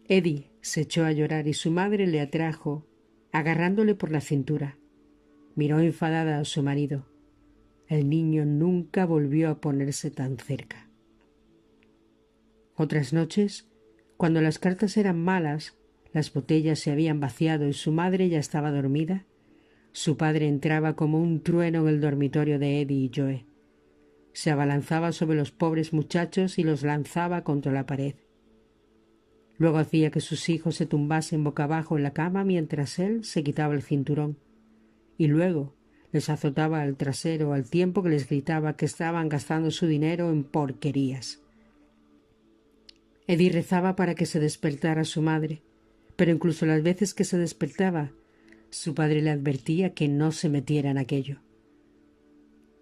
Eddie se echó a llorar y su madre le atrajo, agarrándole por la cintura. Miró enfadada a su marido. El niño nunca volvió a ponerse tan cerca. Otras noches, cuando las cartas eran malas, las botellas se habían vaciado y su madre ya estaba dormida, su padre entraba como un trueno en el dormitorio de Eddie y Joe. Se abalanzaba sobre los pobres muchachos y los lanzaba contra la pared. Luego hacía que sus hijos se tumbasen boca abajo en la cama mientras él se quitaba el cinturón. Y luego les azotaba el trasero al tiempo que les gritaba que estaban gastando su dinero en porquerías. Eddie rezaba para que se despertara su madre, pero incluso las veces que se despertaba, su padre le advertía que no se metiera en aquello.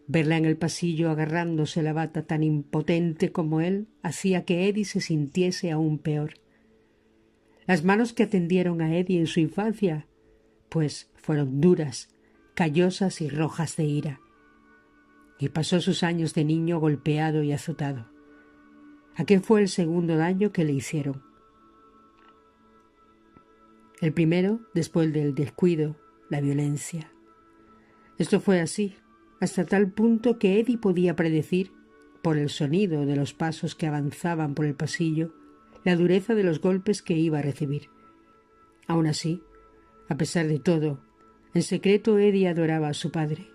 Verla en el pasillo agarrándose la bata tan impotente como él hacía que Eddie se sintiese aún peor. Las manos que atendieron a Eddie en su infancia, pues fueron duras, callosas y rojas de ira. Y pasó sus años de niño golpeado y azotado. Aquel fue el segundo daño que le hicieron. El primero, después del descuido, la violencia. Esto fue así, hasta tal punto que Eddie podía predecir, por el sonido de los pasos que avanzaban por el pasillo, la dureza de los golpes que iba a recibir. Aún así, a pesar de todo, en secreto Eddie adoraba a su padre,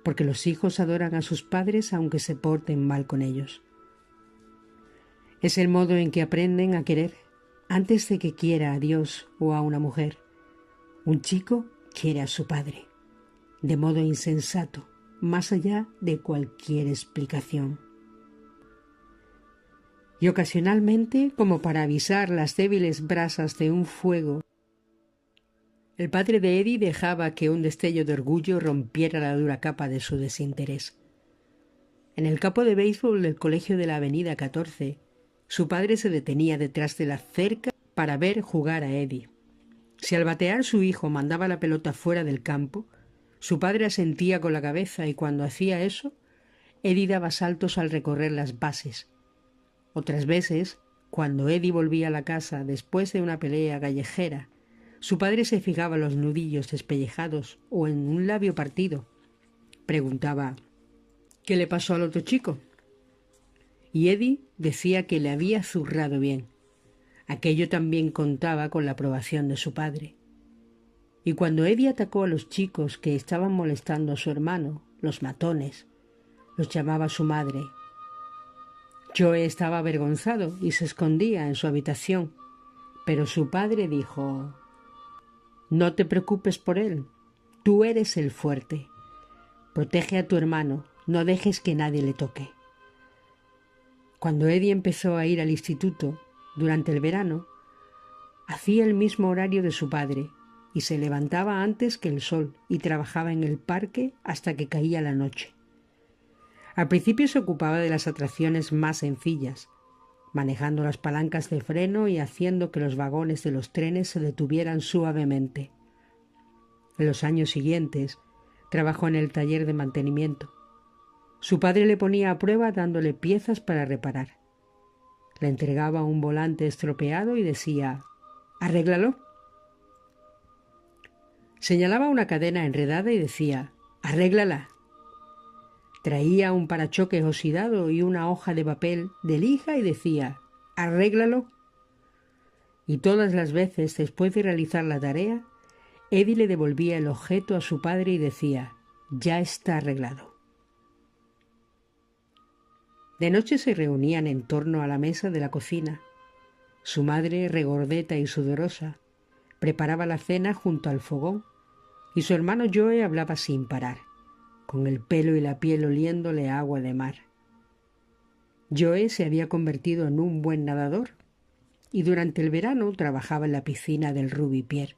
porque los hijos adoran a sus padres aunque se porten mal con ellos. Es el modo en que aprenden a querer antes de que quiera a Dios o a una mujer. Un chico quiere a su padre, de modo insensato, más allá de cualquier explicación. Y ocasionalmente, como para avisar las débiles brasas de un fuego El padre de Eddie dejaba que un destello de orgullo rompiera la dura capa de su desinterés. En el campo de béisbol del colegio de la Avenida 14, su padre se detenía detrás de la cerca para ver jugar a Eddie. Si al batear su hijo mandaba la pelota fuera del campo, su padre asentía con la cabeza y cuando hacía eso, Eddie daba saltos al recorrer las bases. Otras veces, cuando Eddie volvía a la casa después de una pelea callejera, su padre se fijaba en los nudillos despellejados o en un labio partido. Preguntaba: ¿qué le pasó al otro chico? Y Eddie decía que le había zurrado bien. Aquello también contaba con la aprobación de su padre. Y cuando Eddie atacó a los chicos que estaban molestando a su hermano, los matones, los llamaba su madre. Joe estaba avergonzado y se escondía en su habitación, pero su padre dijo: no te preocupes por él, tú eres el fuerte. Protege a tu hermano, no dejes que nadie le toque. Cuando Eddie empezó a ir al instituto, durante el verano, hacía el mismo horario de su padre y se levantaba antes que el sol y trabajaba en el parque hasta que caía la noche. Al principio se ocupaba de las atracciones más sencillas, manejando las palancas de freno y haciendo que los vagones de los trenes se detuvieran suavemente. En los años siguientes, trabajó en el taller de mantenimiento. Su padre le ponía a prueba dándole piezas para reparar. Le entregaba un volante estropeado y decía: «Arréglalo». Señalaba una cadena enredada y decía: «Arréglala». Traía un parachoques oxidado y una hoja de papel de lija y decía: «Arréglalo». Y todas las veces, después de realizar la tarea, Eddie le devolvía el objeto a su padre y decía: «Ya está arreglado». De noche se reunían en torno a la mesa de la cocina. Su madre, regordeta y sudorosa, preparaba la cena junto al fogón y su hermano Joe hablaba sin parar, con el pelo y la piel oliéndole a agua de mar. Joe se había convertido en un buen nadador y durante el verano trabajaba en la piscina del Ruby Pier.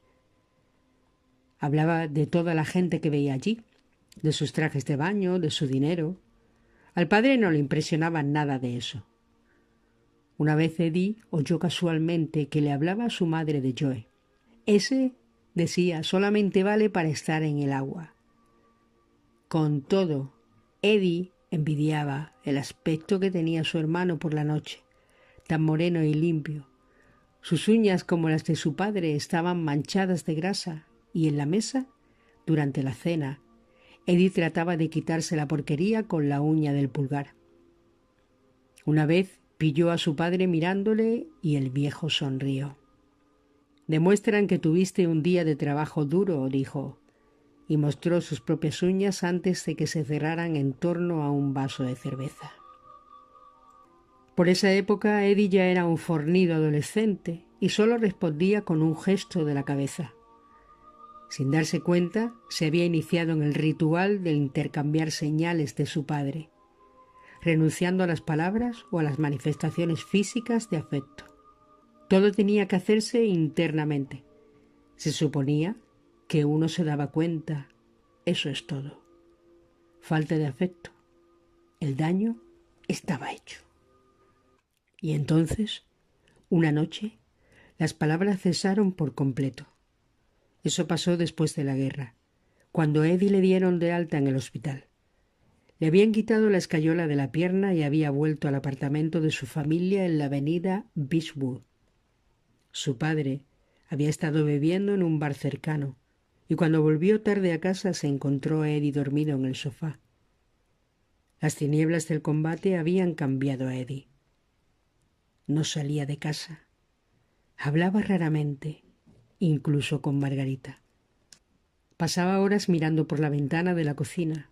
Hablaba de toda la gente que veía allí, de sus trajes de baño, de su dinero. Al padre no le impresionaba nada de eso. Una vez Eddie oyó casualmente que le hablaba a su madre de Joe. Ese, decía, solamente vale para estar en el agua. Con todo, Eddie envidiaba el aspecto que tenía su hermano por la noche, tan moreno y limpio. Sus uñas, como las de su padre, estaban manchadas de grasa y en la mesa, durante la cena, Eddie trataba de quitarse la porquería con la uña del pulgar. Una vez pilló a su padre mirándole y el viejo sonrió. «Demuestran que tuviste un día de trabajo duro», dijo, y mostró sus propias uñas antes de que se cerraran en torno a un vaso de cerveza. Por esa época Eddie ya era un fornido adolescente y solo respondía con un gesto de la cabeza. Sin darse cuenta, se había iniciado en el ritual de intercambiar señales de su padre, renunciando a las palabras o a las manifestaciones físicas de afecto. Todo tenía que hacerse internamente. Se suponía que uno se daba cuenta. Eso es todo. Falta de afecto. El daño estaba hecho. Y entonces, una noche, las palabras cesaron por completo. Eso pasó después de la guerra, cuando a Eddie le dieron de alta en el hospital. Le habían quitado la escayola de la pierna y había vuelto al apartamento de su familia en la avenida Beechwood. Su padre había estado bebiendo en un bar cercano y cuando volvió tarde a casa se encontró a Eddie dormido en el sofá. Las tinieblas del combate habían cambiado a Eddie. No salía de casa. Hablaba raramente, incluso con Margarita. Pasaba horas mirando por la ventana de la cocina,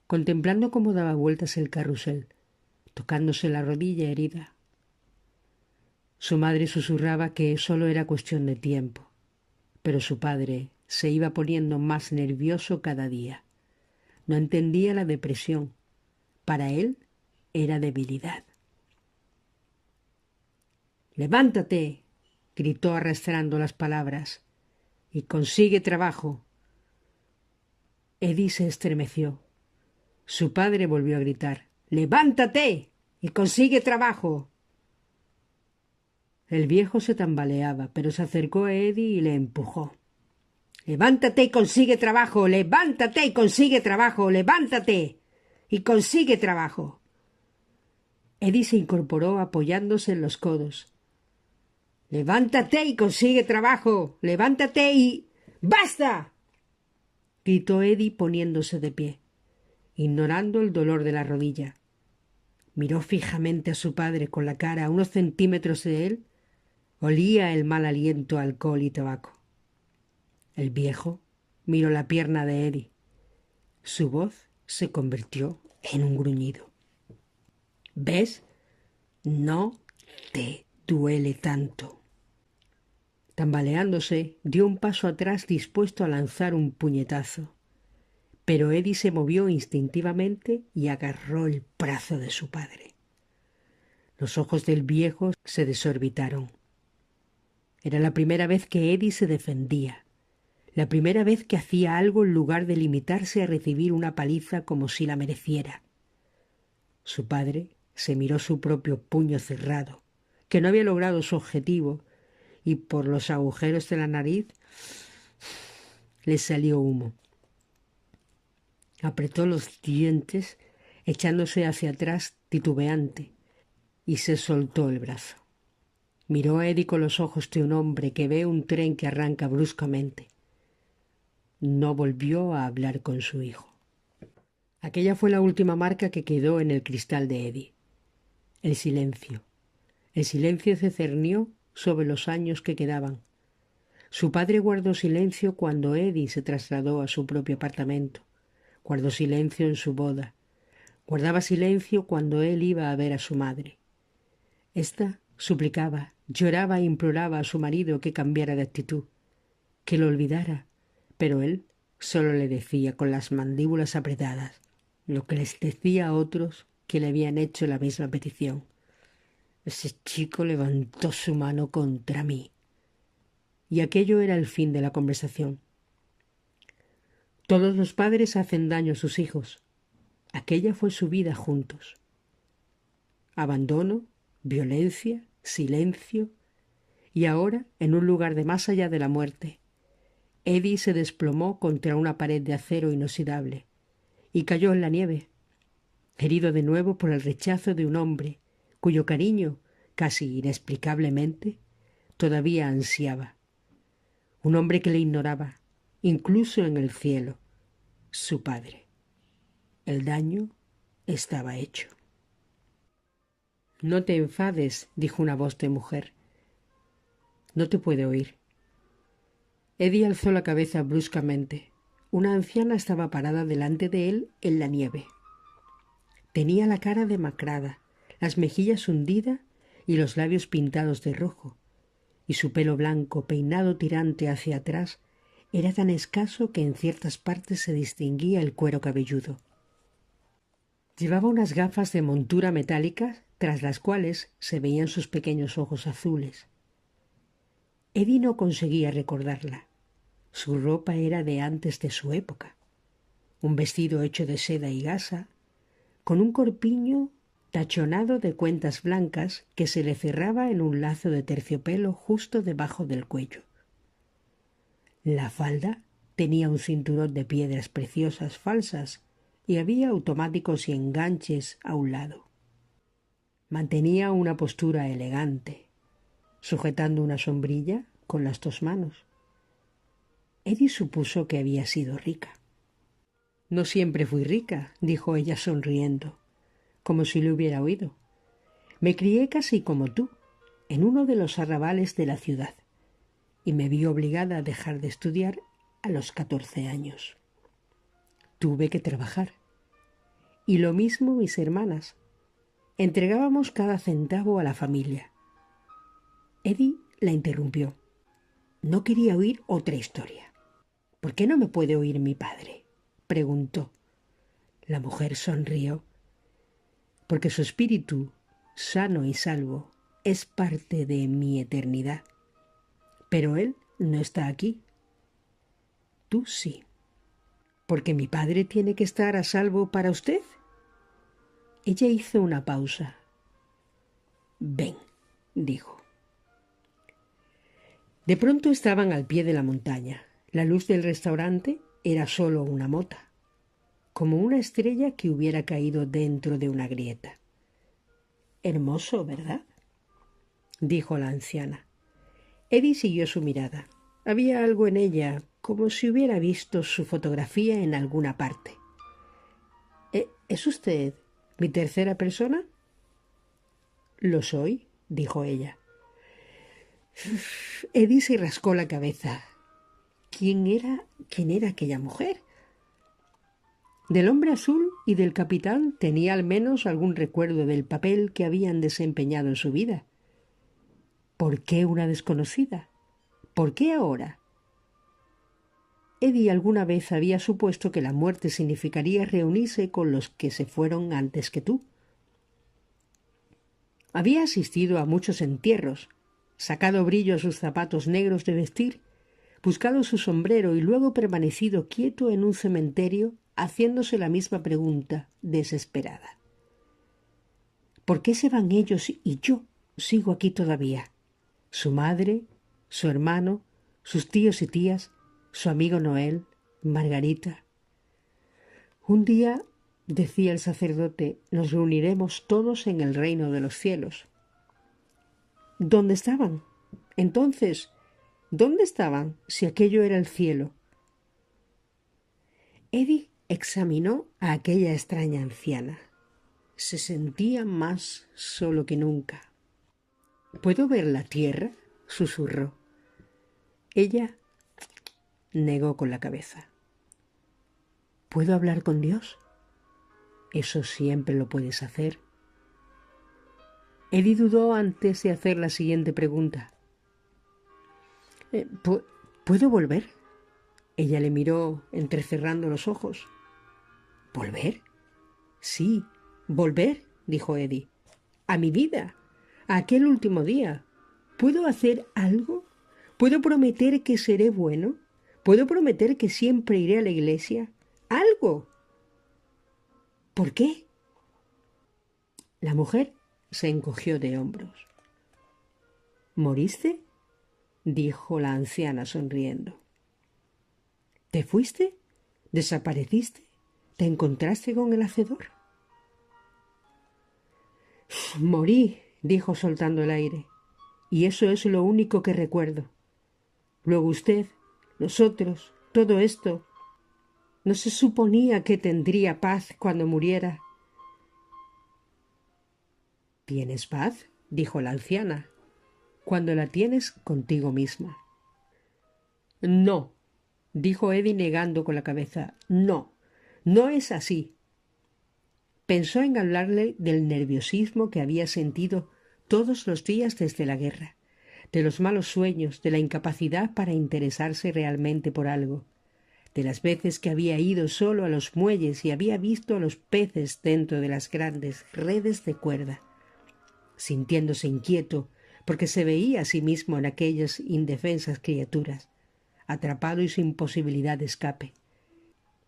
contemplando cómo daba vueltas el carrusel, tocándose la rodilla herida. Su madre susurraba que solo era cuestión de tiempo, pero su padre se iba poniendo más nervioso cada día. No entendía la depresión. Para él era debilidad. «¡Levántate!», gritó arrastrando las palabras. y consigue trabajo. Eddie se estremeció. Su padre volvió a gritar: «¡Levántate y consigue trabajo!». El viejo se tambaleaba, pero se acercó a Eddie y le empujó. «¡Levántate y consigue trabajo! ¡Levántate y consigue trabajo! ¡Levántate y consigue trabajo!». Eddie se incorporó apoyándose en los codos. «¡Levántate y consigue trabajo! ¡Levántate y... ¡Basta!», gritó Eddie poniéndose de pie, ignorando el dolor de la rodilla. Miró fijamente a su padre con la cara a unos centímetros de él. Olía el mal aliento a alcohol y tabaco. El viejo miró la pierna de Eddie. Su voz se convirtió en un gruñido. «¿Ves? No te duele tanto». Tambaleándose, dio un paso atrás dispuesto a lanzar un puñetazo. Pero Eddie se movió instintivamente y agarró el brazo de su padre. Los ojos del viejo se desorbitaron. Era la primera vez que Eddie se defendía, la primera vez que hacía algo en lugar de limitarse a recibir una paliza como si la mereciera. Su padre se miró su propio puño cerrado, que no había logrado su objetivo, y por los agujeros de la nariz le salió humo. Apretó los dientes, echándose hacia atrás titubeante, y se soltó el brazo. Miró a Eddie con los ojos de un hombre que ve un tren que arranca bruscamente. No volvió a hablar con su hijo. Aquella fue la última marca que quedó en el cristal de Eddie. El silencio. El silencio se cernió sobre los años que quedaban. Su padre guardó silencio cuando Eddie se trasladó a su propio apartamento. Guardó silencio en su boda. Guardaba silencio cuando él iba a ver a su madre. Esta suplicaba, lloraba e imploraba a su marido que cambiara de actitud, que lo olvidara, pero él solo le decía con las mandíbulas apretadas lo que les decía a otros que le habían hecho la misma petición. «Ese chico levantó su mano contra mí». Y aquello era el fin de la conversación. Todos los padres hacen daño a sus hijos. Aquella fue su vida juntos. Abandono, violencia, silencio, y ahora, en un lugar de más allá de la muerte, Eddie se desplomó contra una pared de acero inoxidable y cayó en la nieve, herido de nuevo por el rechazo de un hombre cuyo cariño, casi inexplicablemente, todavía ansiaba. Un hombre que le ignoraba, incluso en el cielo, su padre. El daño estaba hecho. «No te enfades», dijo una voz de mujer. «No te puede oír». Eddie alzó la cabeza bruscamente. Una anciana estaba parada delante de él en la nieve. Tenía la cara demacrada, las mejillas hundidas y los labios pintados de rojo, y su pelo blanco, peinado tirante hacia atrás, era tan escaso que en ciertas partes se distinguía el cuero cabelludo. Llevaba unas gafas de montura metálicas, tras las cuales se veían sus pequeños ojos azules. Eddie no conseguía recordarla. Su ropa era de antes de su época. Un vestido hecho de seda y gasa, con un corpiño tachonado de cuentas blancas que se le cerraba en un lazo de terciopelo justo debajo del cuello. La falda tenía un cinturón de piedras preciosas falsas y había automáticos y enganches a un lado. Mantenía una postura elegante, sujetando una sombrilla con las dos manos. Eddie supuso que había sido rica. «No siempre fui rica», dijo ella sonriendo, como si le hubiera oído. «Me crié casi como tú, en uno de los arrabales de la ciudad, y me vi obligada a dejar de estudiar a los 14 años. Tuve que trabajar. Y lo mismo mis hermanas. Entregábamos cada centavo a la familia». Eddie la interrumpió. No quería oír otra historia. «¿Por qué no me puede oír mi padre?», preguntó. La mujer sonrió. «Porque su espíritu, sano y salvo, es parte de mi eternidad. Pero él no está aquí. tú sí. ¿Porque mi padre tiene que estar a salvo para usted? Ella hizo una pausa. Ven, dijo. De pronto estaban al pie de la montaña. La luz del restaurante era solo una mota, como una estrella que hubiera caído dentro de una grieta. Hermoso, ¿verdad?, dijo la anciana. Eddie siguió su mirada. Había algo en ella, como si hubiera visto su fotografía en alguna parte. ¿Es usted mi tercera persona? Lo soy, dijo ella. Eddie se rascó la cabeza. ¿Quién era aquella mujer? Del hombre azul y del capitán tenía al menos algún recuerdo del papel que habían desempeñado en su vida. ¿Por qué una desconocida? ¿Por qué ahora? Eddie alguna vez había supuesto que la muerte significaría reunirse con los que se fueron antes que tú. Había asistido a muchos entierros, sacado brillo a sus zapatos negros de vestir, buscado su sombrero y luego permanecido quieto en un cementerio haciéndose la misma pregunta, desesperada. ¿Por qué se van ellos y yo sigo aquí todavía? Su madre, su hermano, sus tíos y tías, su amigo Noel, Margarita. Un día, decía el sacerdote, nos reuniremos todos en el reino de los cielos. ¿Dónde estaban? Entonces, ¿dónde estaban si aquello era el cielo? Eddie examinó a aquella extraña anciana. Se sentía más solo que nunca. ¿Puedo ver la tierra?, susurró. Ella negó con la cabeza. ¿Puedo hablar con Dios? Eso siempre lo puedes hacer. Eddie dudó antes de hacer la siguiente pregunta. ¿Puedo volver? Ella le miró entrecerrando los ojos. ¿Volver? Sí, volver, dijo Eddie. A mi vida, a aquel último día. ¿Puedo hacer algo? ¿Puedo prometer que seré bueno? ¿Puedo prometer que siempre iré a la iglesia? ¡Algo! ¿Por qué? La mujer se encogió de hombros. ¿Moriste?, dijo la anciana sonriendo. ¿Te fuiste? ¿Desapareciste? ¿Te encontraste con el hacedor? Morí, dijo soltando el aire, y eso es lo único que recuerdo. Luego usted, nosotros, todo esto. No se suponía que tendría paz cuando muriera. ¿Tienes paz?, dijo la anciana, cuando la tienes contigo misma. No, dijo Eddie negando con la cabeza. No, no es así. Pensó en hablarle del nerviosismo que había sentido todos los días desde la guerra, de los malos sueños, de la incapacidad para interesarse realmente por algo, de las veces que había ido solo a los muelles y había visto a los peces dentro de las grandes redes de cuerda, sintiéndose inquieto porque se veía a sí mismo en aquellas indefensas criaturas, atrapado y sin posibilidad de escape.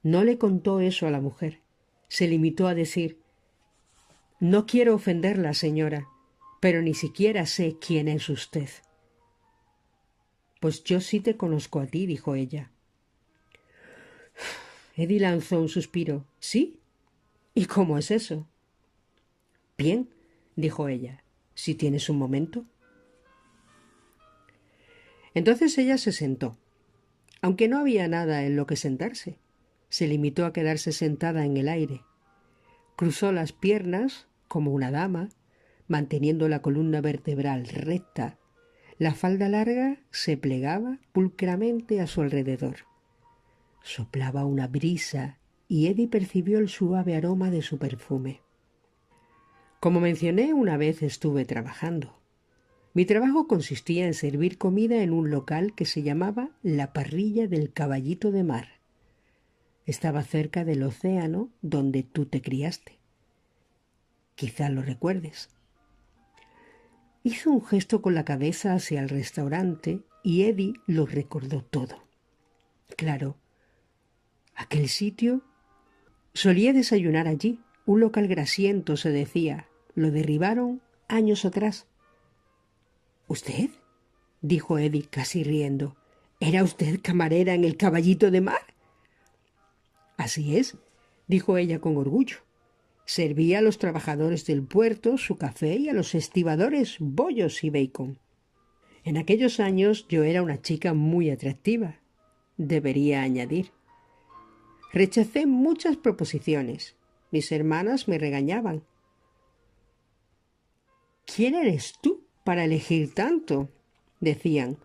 No le contó eso a la mujer. Se limitó a decir: «No quiero ofenderla, señora, pero ni siquiera sé quién es usted». «Pues yo sí te conozco a ti», dijo ella. Eddie lanzó un suspiro. «¿Sí? ¿Y cómo es eso?» «Bien», dijo ella, «si tienes un momento». Entonces ella se sentó, aunque no había nada en lo que sentarse. Se limitó a quedarse sentada en el aire. Cruzó las piernas como una dama, manteniendo la columna vertebral recta. La falda larga se plegaba pulcramente a su alrededor. Soplaba una brisa y Eddie percibió el suave aroma de su perfume. Como mencioné, una vez estuve trabajando. Mi trabajo consistía en servir comida en un local que se llamaba La Parrilla del Caballito de Mar. Estaba cerca del océano donde tú te criaste. Quizá lo recuerdes. Hizo un gesto con la cabeza hacia el restaurante y Eddie lo recordó todo. Claro, Aquel sitio solía desayunar allí. Un local grasiento, se decía. Lo derribaron años atrás. ¿Usted? Dijo Eddie casi riendo. ¿Era usted camarera en el Caballito de Mar? Así es, dijo ella con orgullo. Servía a los trabajadores del puerto su café y a los estibadores bollos y bacon. En aquellos años yo era una chica muy atractiva, debería añadir. Rechacé muchas proposiciones. Mis hermanas me regañaban. ¿Quién eres tú para elegir tanto? Decían.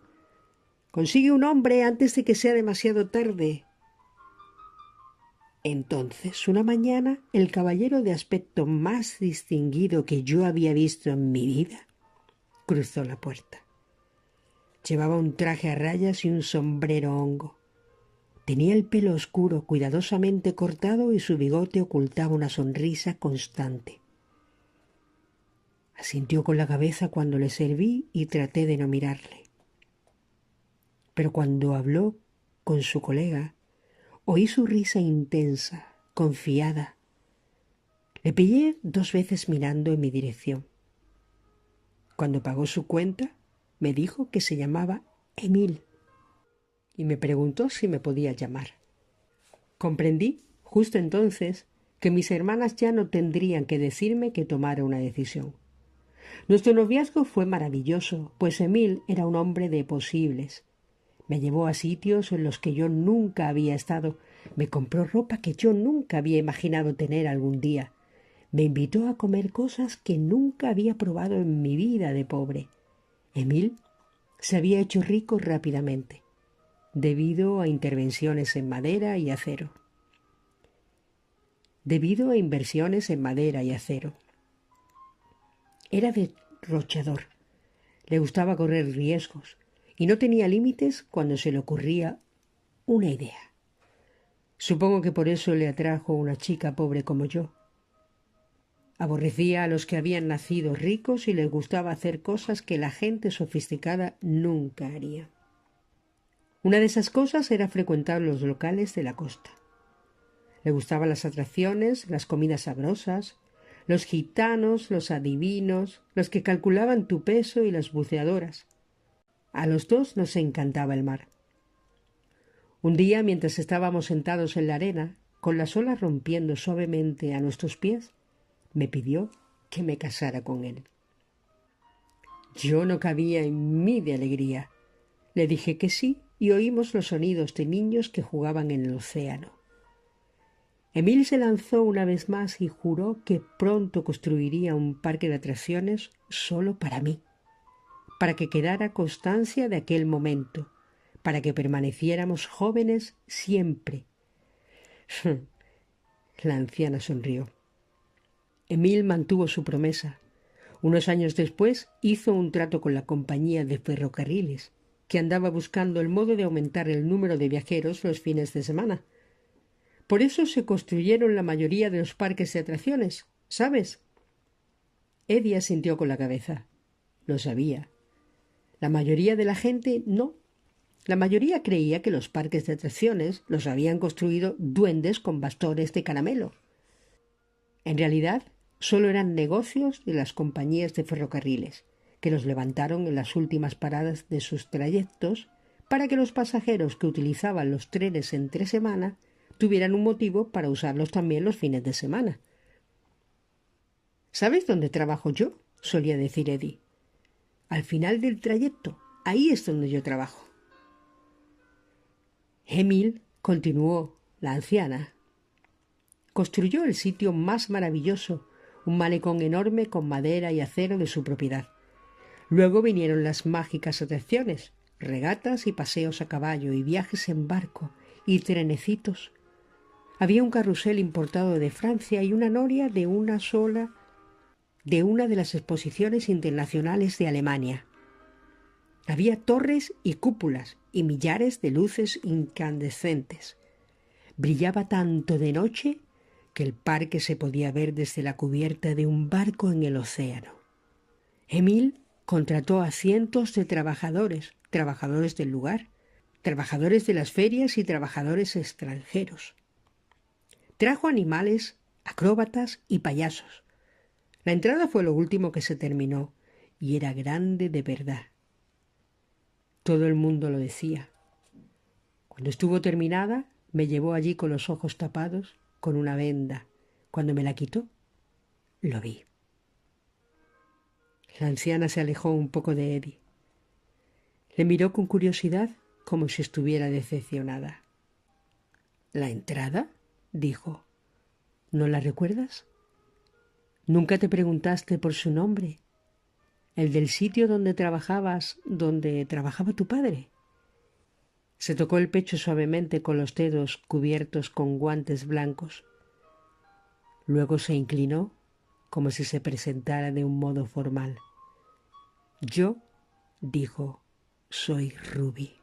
Consigue un hombre antes de que sea demasiado tarde. Entonces, una mañana, el caballero de aspecto más distinguido que yo había visto en mi vida cruzó la puerta. Llevaba un traje a rayas y un sombrero hongo. Tenía el pelo oscuro, cuidadosamente cortado, y su bigote ocultaba una sonrisa constante. Asintió con la cabeza cuando le serví y traté de no mirarle. Pero cuando habló con su colega, oí su risa intensa, confiada. Le pillé 2 veces mirando en mi dirección. Cuando pagó su cuenta, me dijo que se llamaba Emil y me preguntó si me podía llamar. Comprendí, justo entonces, que mis hermanas ya no tendrían que decirme que tomara una decisión. Nuestro noviazgo fue maravilloso, pues Emil era un hombre de posibles. Me llevó a sitios en los que yo nunca había estado. Me compró ropa que yo nunca había imaginado tener algún día. Me invitó a comer cosas que nunca había probado en mi vida de pobre. Emil se había hecho rico rápidamente, debido a intervenciones en madera y acero. Debido a inversiones en madera y acero. Era derrochador. Le gustaba correr riesgos y no tenía límites cuando se le ocurría una idea. Supongo que por eso le atrajo una chica pobre como yo. Aborrecía a los que habían nacido ricos y les gustaba hacer cosas que la gente sofisticada nunca haría. Una de esas cosas era frecuentar los locales de la costa. Le gustaban las atracciones, las comidas sabrosas, los gitanos, los adivinos, los que calculaban tu peso y las buceadoras. A los dos nos encantaba el mar. Un día, mientras estábamos sentados en la arena, con las olas rompiendo suavemente a nuestros pies, me pidió que me casara con él. Yo no cabía en mí de alegría. Le dije que sí y oímos los sonidos de niños que jugaban en el océano. Emil se lanzó una vez más y juró que pronto construiría un parque de atracciones solo para mí, para que quedara constancia de aquel momento, para que permaneciéramos jóvenes siempre. La anciana sonrió. Emil mantuvo su promesa. Unos años después hizo un trato con la compañía de ferrocarriles, que andaba buscando el modo de aumentar el número de viajeros los fines de semana. Por eso se construyeron la mayoría de los parques de atracciones, ¿sabes? Eddie asintió con la cabeza. Lo sabía. La mayoría de la gente no. La mayoría creía que los parques de atracciones los habían construido duendes con bastones de caramelo. En realidad, solo eran negocios de las compañías de ferrocarriles, que los levantaron en las últimas paradas de sus trayectos para que los pasajeros que utilizaban los trenes entre semana tuvieran un motivo para usarlos también los fines de semana. ¿Sabes dónde trabajo yo?, solía decir Eddie. Al final del trayecto, ahí es donde yo trabajo. Emil, continuó la anciana, construyó el sitio más maravilloso, un malecón enorme con madera y acero de su propiedad. Luego vinieron las mágicas atracciones, regatas y paseos a caballo y viajes en barco y trenecitos. Había un carrusel importado de Francia y una noria de una de las exposiciones internacionales de Alemania. Había torres y cúpulas y millares de luces incandescentes. Brillaba tanto de noche que el parque se podía ver desde la cubierta de un barco en el océano. Emil contrató a cientos de trabajadores del lugar, trabajadores de las ferias y trabajadores extranjeros. Trajo animales, acróbatas y payasos. La entrada fue lo último que se terminó y era grande de verdad. Todo el mundo lo decía. Cuando estuvo terminada, me llevó allí con los ojos tapados, con una venda. Cuando me la quitó, lo vi. La anciana se alejó un poco de Eddie. Le miró con curiosidad, como si estuviera decepcionada. ¿La entrada?, dijo. ¿No la recuerdas? ¿Nunca te preguntaste por su nombre? ¿El del sitio donde trabajaba tu padre? Se tocó el pecho suavemente con los dedos cubiertos con guantes blancos. Luego se inclinó como si se presentara de un modo formal. Yo, dijo, soy Ruby.